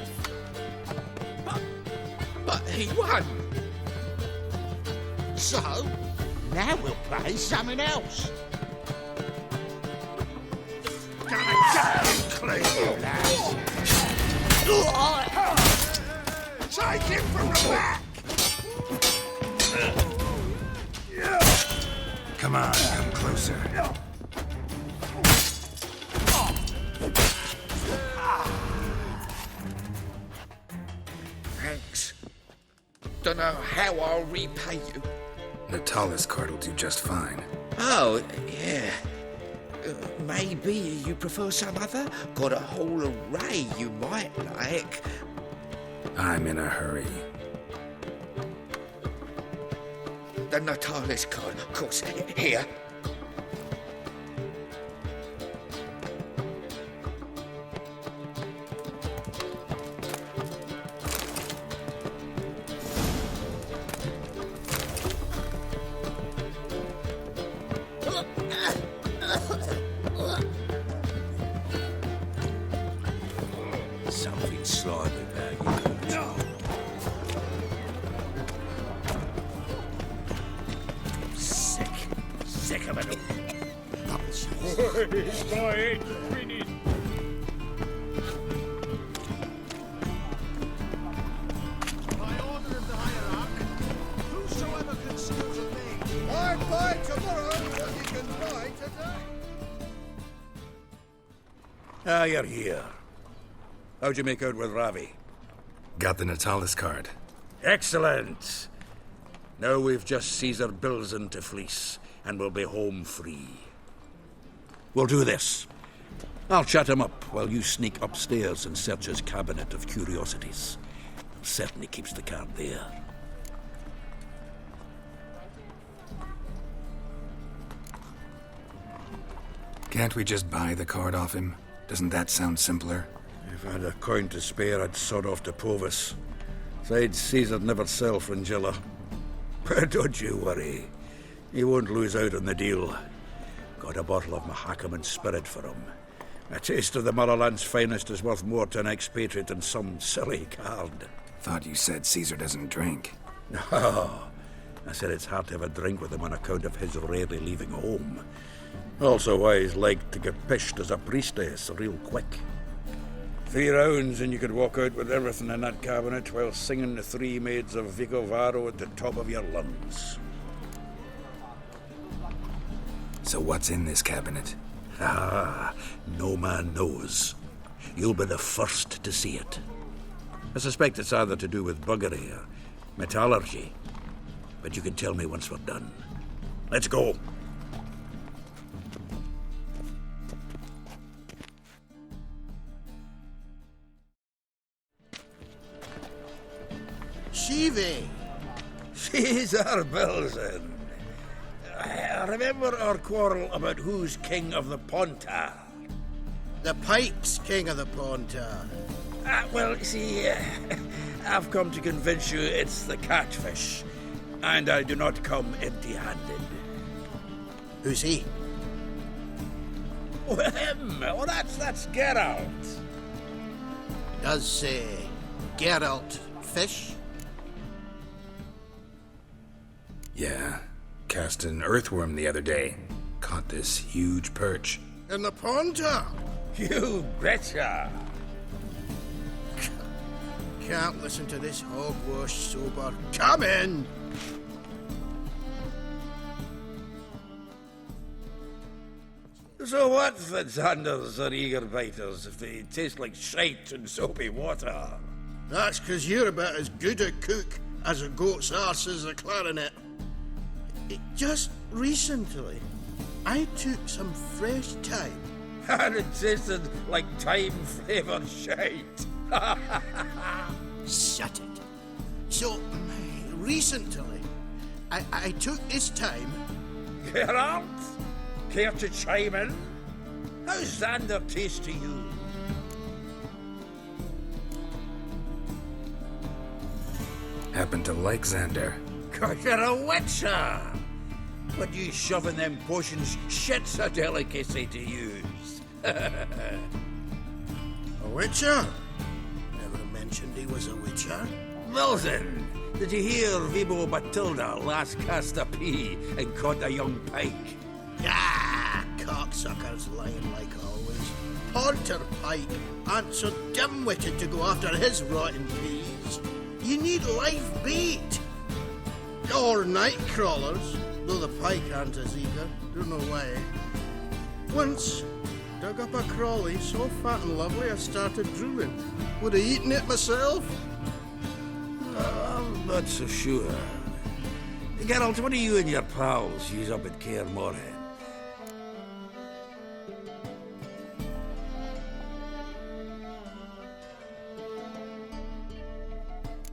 But he won. So, now we'll play something else. Clean, lads. Take him from the back! Come on, come closer. Thanks. Don't know how I'll repay you. Natalis card will do just fine. Oh, yeah. Maybe you prefer some other? Got a whole array you might like. I'm in a hurry. The Natalis card, of course. Here. Something slimy about you. No. Sick of it all. By order of the hierarch, whosoever conceals a thing. I buy tomorrow what you can buy today. Ah, you're here. How'd you make out with Ravi? Got the Natalis card. Excellent. Now we've just Caesar Bilzen to fleece, and we'll be home free. We'll do this. I'll chat him up while you sneak upstairs and search his cabinet of curiosities. Certainly keeps the card there. Can't we just buy the card off him? Doesn't that sound simpler? If I had a coin to spare, I'd sod off to Povis. Besides, Caesar'd never sell Fringilla. But don't you worry. He won't lose out on the deal. Got a bottle of Mahakaman spirit for him. A taste of the Motherland's finest is worth more to an expatriate than some silly card. Thought you said Caesar doesn't drink. No. I said it's hard to have a drink with him on account of his rarely leaving home. Also why he's like to get pished as a priestess real quick. 3 rounds and you could walk out with everything in that cabinet while singing the 3 maids of Vicovaro at the top of your lungs. So what's in this cabinet? Ah, no man knows. You'll be the first to see it. I suspect it's either to do with buggery or metallurgy. But you can tell me once we're done. Let's go. Shivi. Caesar Bilzen. Remember our quarrel about who's king of the Pontar? The Pike's king of the Pontar. Well, see, I've come to convince you it's the catfish. And I do not come empty-handed. Who's he? Oh, him! Oh, that's Geralt. Does Geralt fish? Yeah. Cast an earthworm the other day. Caught this huge perch. In the Pontar? You betcha! Can't listen to this hogwash sober. Come in! So what, Fitzhanders or eager biters, if they taste like shite and soapy water? That's 'cause you're about as good a cook as a goat's arse is a clarinet. Just recently, I took some fresh thyme. And it tasted like thyme-flavoured shite. Shut it. So, recently, I took this thyme. Geralt, care to chime in? How's Xander taste to you? Happen to like Xander. 'Cause you're a witcher. But you shoving them potions shit's a delicacy to use. A witcher? Never mentioned he was a witcher. Wilson, did you hear Vibo Batilda last cast a pea and caught a young pike? Ah, cocksuckers lying like always. Porter Pike aren't so dim-witted to go after his rotten peas. You need live bait. Or night crawlers, though the pike aren't as eager. Don't know why. Once, dug up a crawly so fat and lovely I started drooling. Would have eaten it myself. I'm not so sure. Geralt, what do you and your pals use up at Kaer Morhen?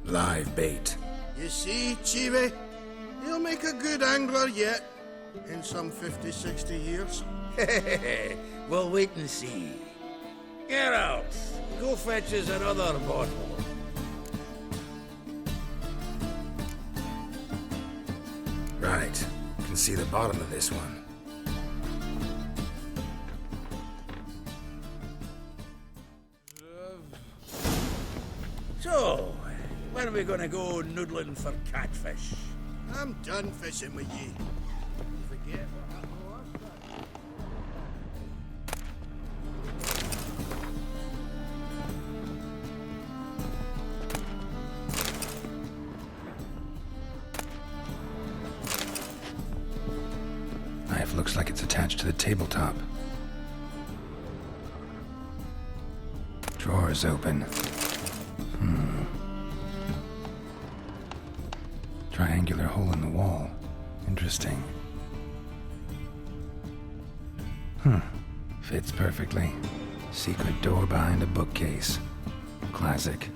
Live bait. You see, Chibi? He'll make a good angler yet. In some 50, 60 years. We'll wait and see. Geralt, go fetch us another bottle. Right. Can see the bottom of this one. So, when are we gonna go noodling for catfish? I'm done fishing with ye. Forget what happened last time. Knife looks like it's attached to the tabletop. Drawer's open. Triangular hole in the wall. Interesting. Fits perfectly. Secret door behind a bookcase. Classic.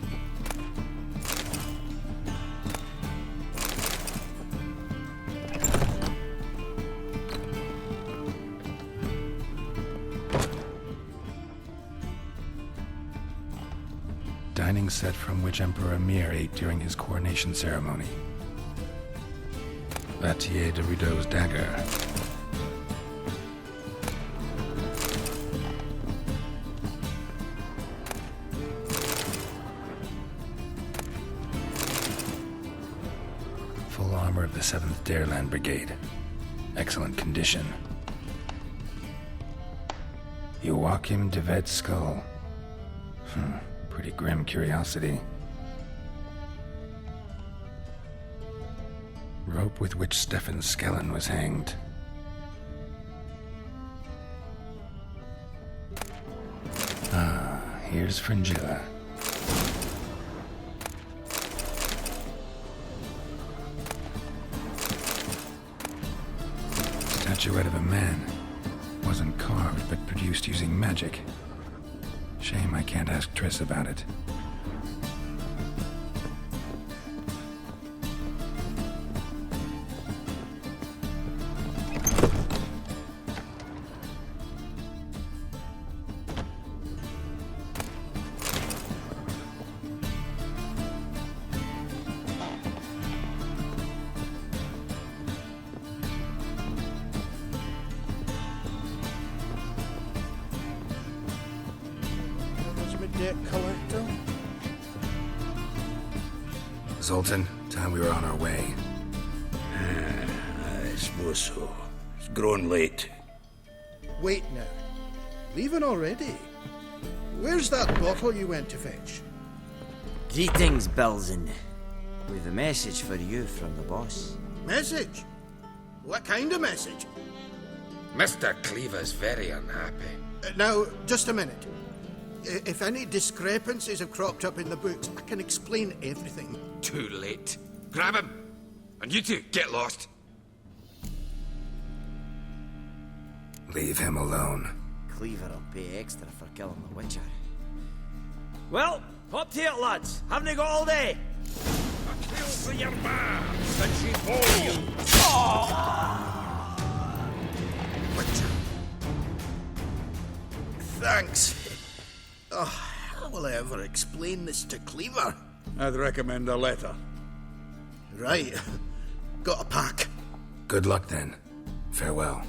Dining set from which Emperor Emir ate during his coronation ceremony. Batier de Rideau's dagger. Full armor of the 7th Dareland Brigade. Excellent condition. Joachim de Ved's skull. Pretty grim curiosity. Rope with which Stefan Skellen was hanged. Ah, here's Fringilla. Statuette of a man. Wasn't carved, but produced using magic. Shame I can't ask Triss about it. Debt collector? Zoltan, time we were on our way. I suppose so. It's grown late. Wait now. Leaving already? Where's that bottle you went to fetch? Greetings, Belzen. With a message for you from the boss. Message? What kind of message? Mr. Cleaver's very unhappy. Now, just a minute. If any discrepancies have cropped up in the books, I can explain everything. Too late. Grab him! And you two, get lost. Leave him alone. Cleaver will pay extra for killing the Witcher. Well, hop to it, lads. Haven't you got all day? A kill for your ma, that she bore you. Witcher. Thanks. Oh, how will I ever explain this to Cleaver? I'd recommend a letter. Right. Got a pack. Good luck then. Farewell.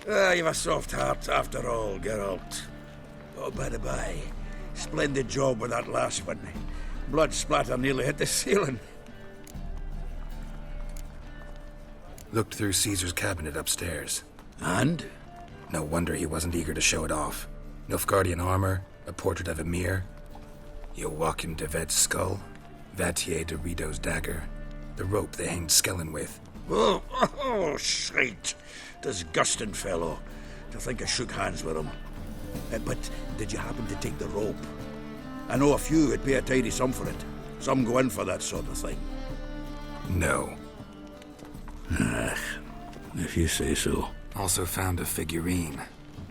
You've a soft heart after all, Geralt. Oh, by the by, splendid job with that last one. Blood splatter nearly hit the ceiling. Looked through Caesar's cabinet upstairs. And? No wonder he wasn't eager to show it off. Nilfgaardian armor, a portrait of Emir, Joachim de Ved's skull, Vatier de Rideau's dagger, the rope they hanged Skellen with. Oh, shite. Disgusting fellow. To think I shook hands with him. But did you happen to take the rope? I know a few would pay a tidy sum for it. Some go in for that sort of thing. No. If you say so. Also found a figurine.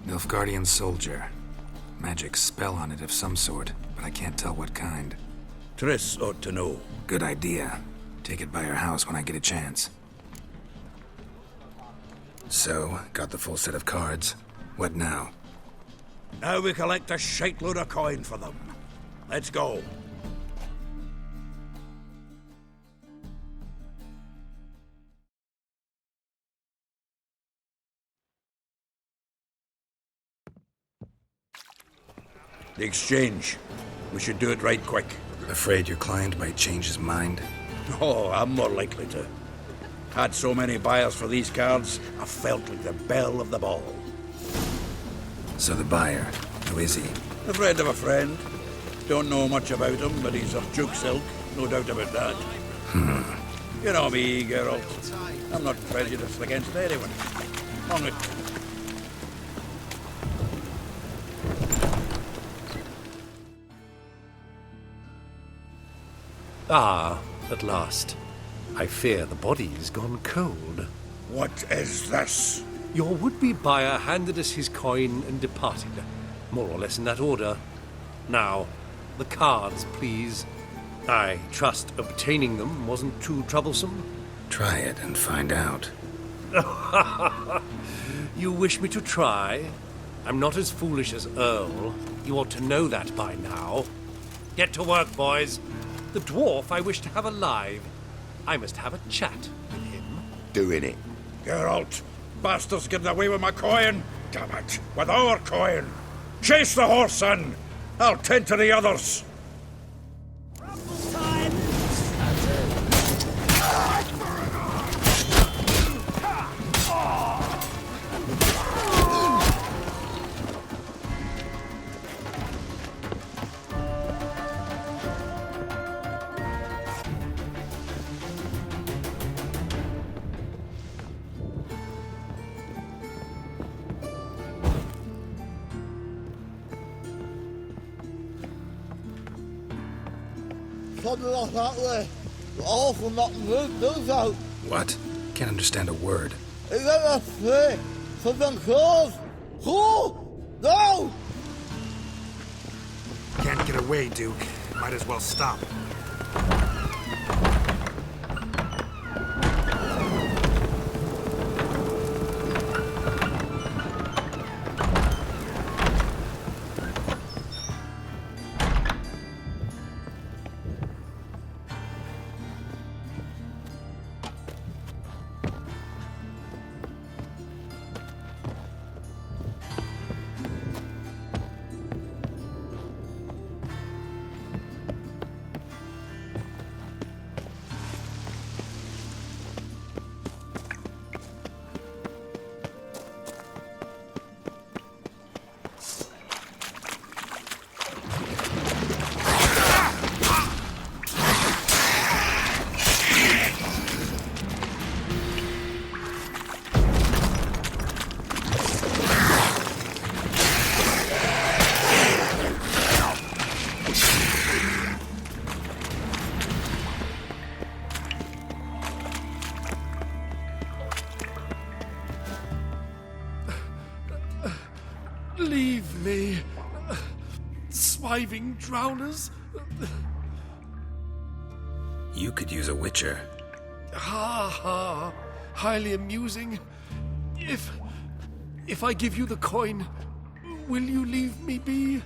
Nilfgaardian soldier. Magic spell on it of some sort, but I can't tell what kind. Triss ought to know. Good idea. Take it by her house when I get a chance. So, got the full set of cards. What now? Now we collect a shiteload of coin for them. Let's go. The exchange. We should do it right quick. Afraid your client might change his mind? Oh, I'm more likely to. Had so many buyers for these cards, I felt like the belle of the ball. So the buyer, who is he? A friend of a friend. Don't know much about him, but he's of Duke Silk, no doubt about that. You know me, Geralt. I'm not prejudiced against anyone. On it. Ah, at last. I fear the body's gone cold. What is this? Your would-be buyer handed us his coin and departed, more or less in that order. Now, the cards, please. I trust obtaining them wasn't too troublesome? Try it and find out. You wish me to try? I'm not as foolish as Earl. You ought to know that by now. Get to work, boys. The dwarf I wish to have alive. I must have a chat with him. Doing it. Geralt, bastards getting away with my coin. Damn it, with our coin. Chase the horse, son. I'll tend to the others. Something like that way. All from that move goes out. What? Can't understand a word. Is that a thing? Something close. Who? No! Can't get away, Duke. Might as well stop. Leave me. Swiving drowners. You could use a witcher. Ha ha. Highly amusing. If I give you the coin, will you leave me be?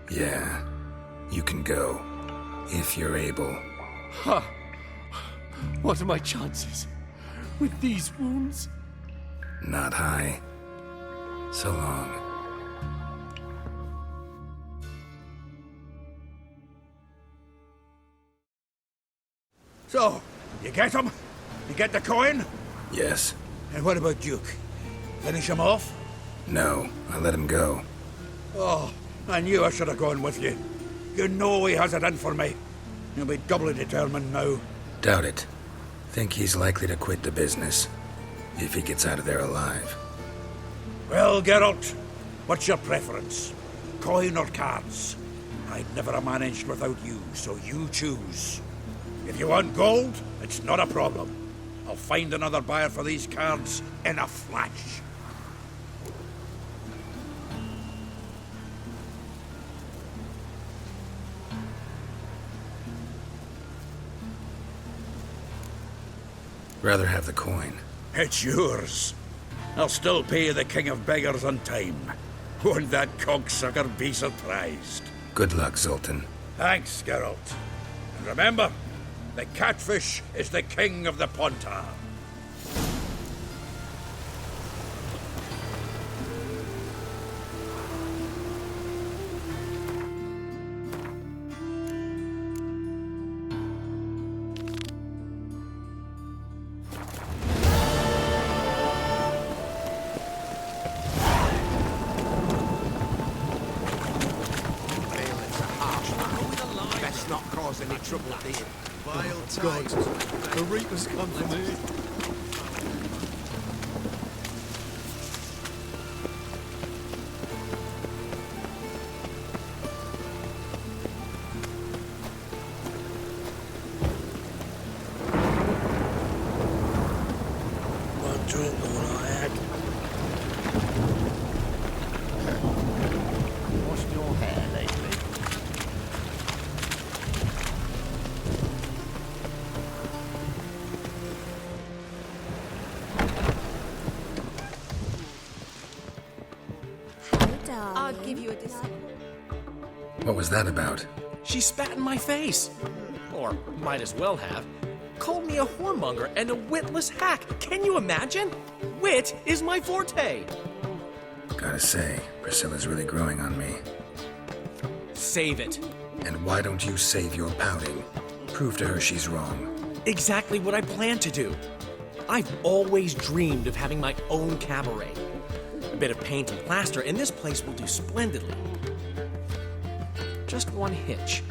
Yeah. You can go. If you're able. Ha! What are my chances? with these wounds? Not high. So long. So, you get him? You get the coin? Yes. And what about Duke? Finish him off? No, I let him go. Oh, I knew I should have gone with you. You know he has it in for me. He'll be doubly determined now. Doubt it. Think he's likely to quit the business. If he gets out of there alive. Well, Geralt, what's your preference? Coin or cards? I'd never have managed without you, so you choose. If you want gold, it's not a problem. I'll find another buyer for these cards in a flash. Rather have the coin. It's yours. I'll still pay the King of Beggars on time. Won't that cocksucker be surprised? Good luck, Zoltan. Thanks, Geralt. And remember, the catfish is the king of the Pontar. Best not cause any trouble here. Vile tides. The Reapers come for me. One drink all I had. Washed your hair lately? I'll give you a discount. What was that about? She spat in my face. Or might as well have. Called me a whoremonger and a witless hack. Can you imagine? Wit is my forte. Gotta say, Priscilla's really growing on me. Save it. And why don't you save your pouting? Prove to her she's wrong. Exactly what I plan to do. I've always dreamed of having my own cabaret. A bit of paint and plaster, and this place will do splendidly. Just one hitch.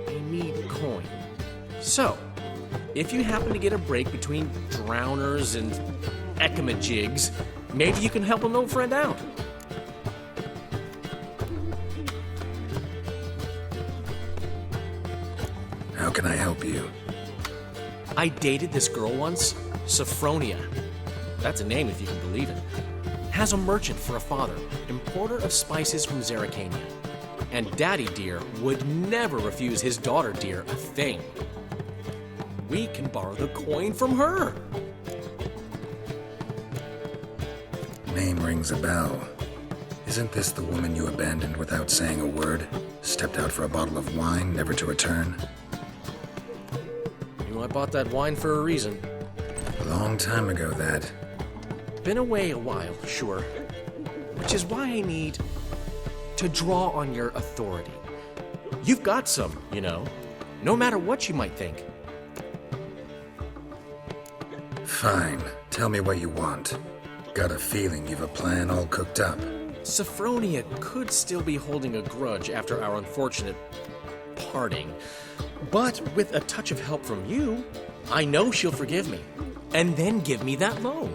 I need coin. So, if you happen to get a break between drowners and ecamajigs, maybe you can help an old friend out. How can I help you? I dated this girl once, Sophronia. That's a name if you can believe it. Has a merchant for a father, importer of spices from Zerrikania. And Daddy Dear would never refuse his daughter Dear a thing. We can borrow the coin from her. Name rings a bell. Isn't this the woman you abandoned without saying a word? Stepped out for a bottle of wine, never to return? You know, I bought that wine for a reason. A long time ago, that. Been away a while, sure. Which is why I need to draw on your authority. You've got some, you know, no matter what you might think. Fine. Tell me what you want. Got a feeling you've a plan all cooked up. Sophronia could still be holding a grudge after our unfortunate parting. But with a touch of help from you, I know she'll forgive me. And then give me that loan.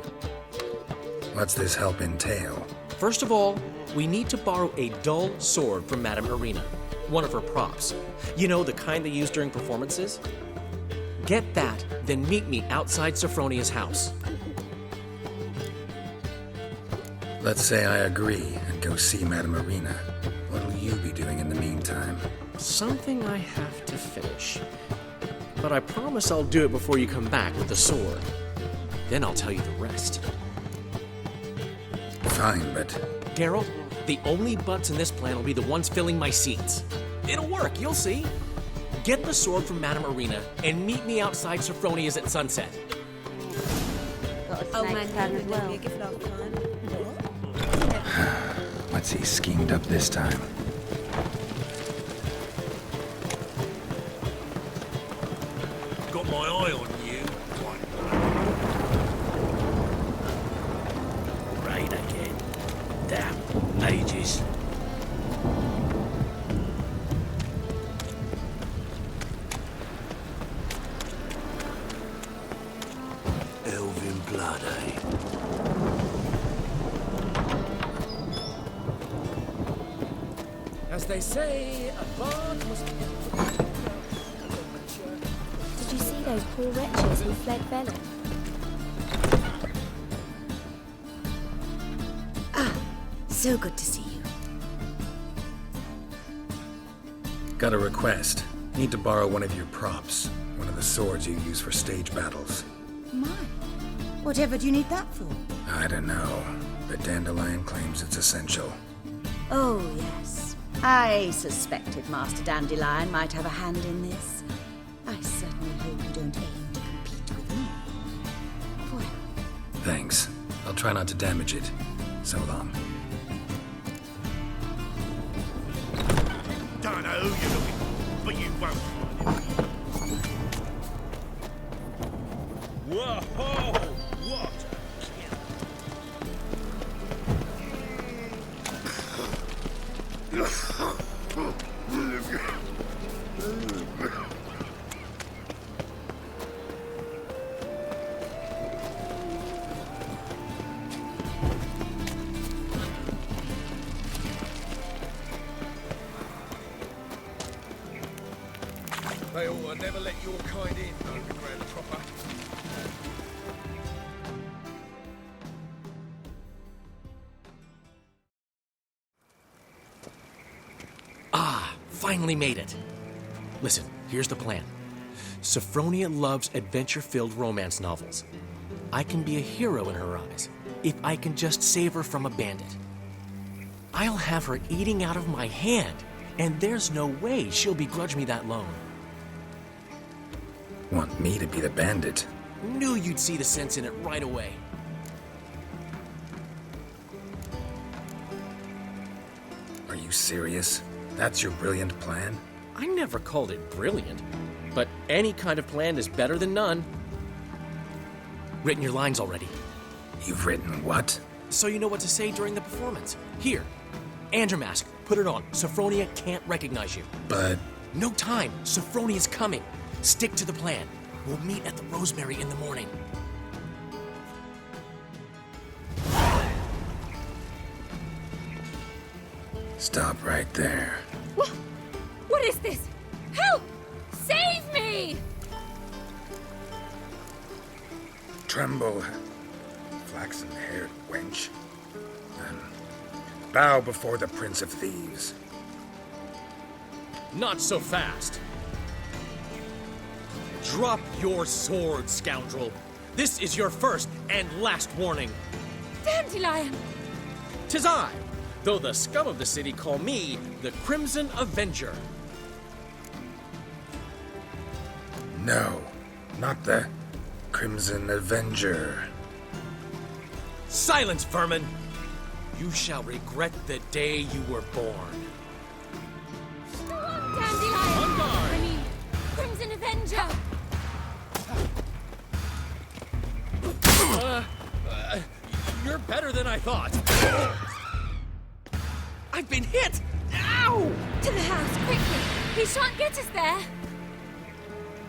What's this help entail? First of all, we need to borrow a dull sword from Madame Irina, one of her props. You know, the kind they use during performances? Get that, then meet me outside Sophronia's house. Let's say I agree and go see Madame Irina. What'll you be doing in the meantime? Something I have to finish. But I promise I'll do it before you come back with the sword. Then I'll tell you the rest. Fine, but... Geralt, the only butts in this plan will be the ones filling my seats. It'll work, you'll see. Get the sword from Madame Irina and meet me outside Sophronia's at sunset. got a Oh, snake man, fan as there'll well. be a gift last time. What's he schemed up this time? Got my eye on you. Rain again. Damn, ages. Elven blood, eh? As they say, a bard must be... Did you see those poor wretches who fled Velen? So good to see you. Got a request. Need to borrow one of your props. One of the swords you use for stage battles. My. Whatever do you need that for? I don't know, but Dandelion claims it's essential. Oh, yes. I suspected Master Dandelion might have a hand in this. I certainly hope you don't aim to compete with me. Well, Thanks. I'll try not to damage it. So long. Don't know who you're looking for, but you won't find him. Whoa! What? They ought to never let your kind in, underground tropper. Ah, finally made it. Listen, here's the plan. Sophronia loves adventure-filled romance novels. I can be a hero in her eyes if I can just save her from a bandit. I'll have her eating out of my hand, and there's no way she'll begrudge me that loan. Want me to be the bandit? Knew you'd see the sense in it right away. Are you serious? That's your brilliant plan? I never called it brilliant, but any kind of plan is better than none. Written your lines already. You've written what? So you know what to say during the performance. Here, and your mask. Put it on. Sophronia can't recognize you. But... No time. Sophronia's coming. Stick to the plan. We'll meet at the Rosemary in the morning. Stop right there. What is this? Help! Save me! Tremble, flaxen-haired wench. Bow before the Prince of Thieves. Not so fast. Drop your sword, scoundrel. This is your first and last warning. Dandelion! 'Tis I, though the scum of the city call me the Crimson Avenger. No, not the Crimson Avenger. Silence, vermin! You shall regret the day you were born. Go on, Dandelion! On guard! I mean, Crimson Avenger! You're better than I thought. I've been hit! Ow! To the house, quickly! He shan't get us there!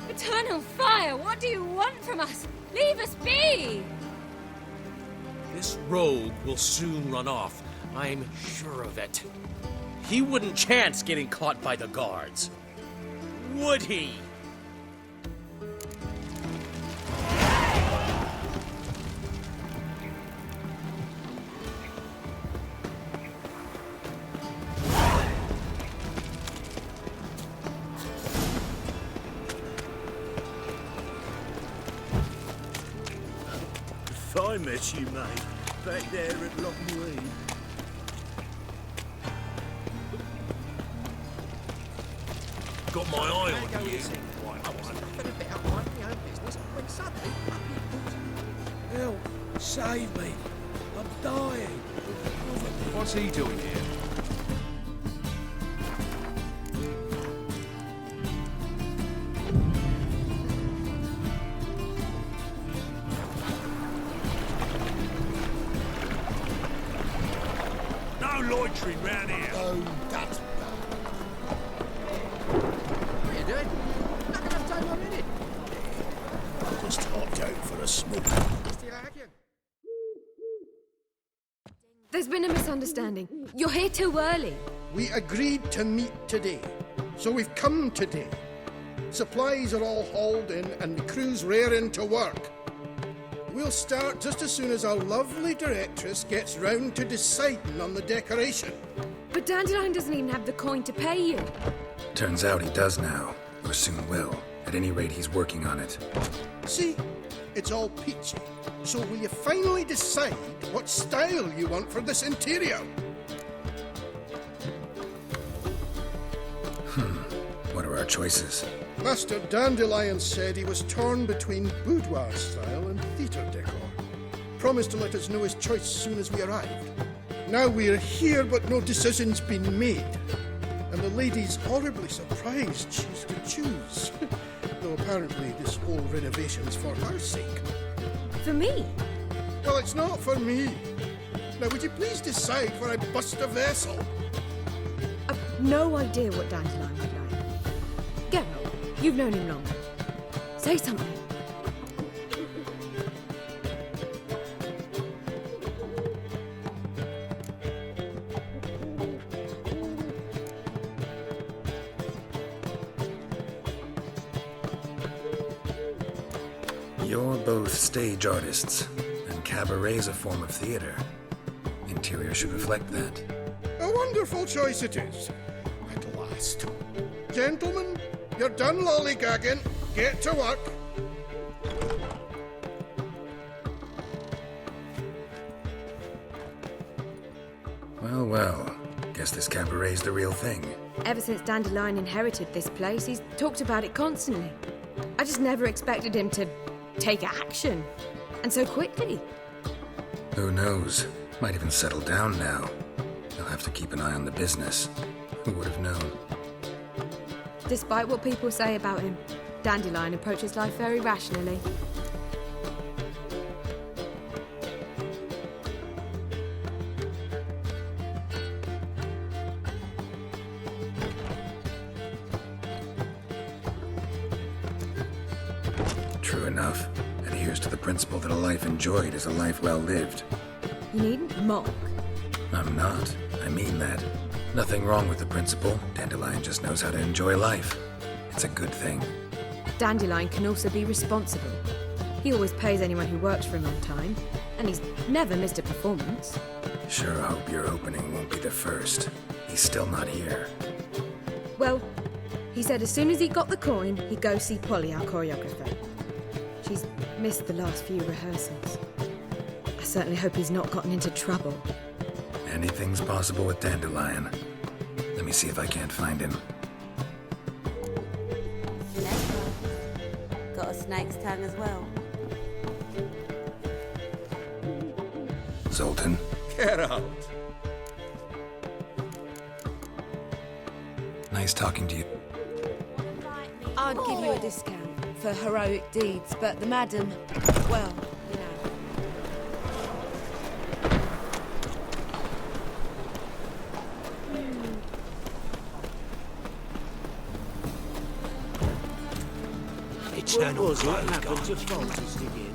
Eternal fire, what do you want from us? Leave us be! This rogue will soon run off. I'm sure of it. He wouldn't chance getting caught by the guards. Would he? If I met you, mate, back there at Lochmarine. Got my eye on you. I was nothing about minding my own business when suddenly... Well, Save me. I'm dying. What's he doing here? No loitering round here. Oh, that's bad. What are you doing? Not enough time already. Just hopped out for a smoke. There's been a misunderstanding. You're here too early. We agreed to meet today, so we've come today. Supplies are all hauled in and the crew's raring to work. We'll start just as soon as our lovely directress gets round to deciding on the decoration. But Dandelion doesn't even have the coin to pay you. Turns out he does now, or soon will. At any rate, he's working on it. See? It's all peachy. So will you finally decide what style you want for this interior? What are our choices? Master Dandelion said he was torn between boudoir style and theatre decor. Promised to let us know his choice as soon as we arrived. Now we're here, but no decision's been made. And the lady's horribly surprised she's to choose. Though apparently this whole renovation's for her sake. For me? Well, it's not for me. Now, would you please decide where I bust a vessel? I've no idea what Dandelion would like. Go. You've known him longer. Say something. You're both stage artists, and cabaret's a form of theater. Interior should reflect that. A wonderful choice it is. At last. Gentlemen, you're done lollygagging. Get to work. Well, well. Guess this cabaret's the real thing. Ever since Dandelion inherited this place, he's talked about it constantly. I just never expected him to take action. And so quickly. Who knows? Might even settle down now. He'll have to keep an eye on the business. Who would have known? Despite what people say about him, Dandelion approaches life very rationally. True enough. Adheres to the principle that a life enjoyed is a life well lived. You needn't mock. I'm not. I mean that. Nothing wrong with the principle. Dandelion just knows how to enjoy life. It's a good thing. Dandelion can also be responsible. He always pays anyone who works for him on time, and he's never missed a performance. Sure hope your opening won't be the first. He's still not here. Well, he said as soon as he got the coin, he'd go see Polly, our choreographer. She's missed the last few rehearsals. I certainly hope he's not gotten into trouble. Anything's possible with Dandelion. Let me see if I can't find him. Got a snake's tongue as well. Zoltan? Get out. Nice talking to you. I'd give you a discount for heroic deeds, but the madam, well, you know. Eternal What was it clothes happened to guard. Francis again?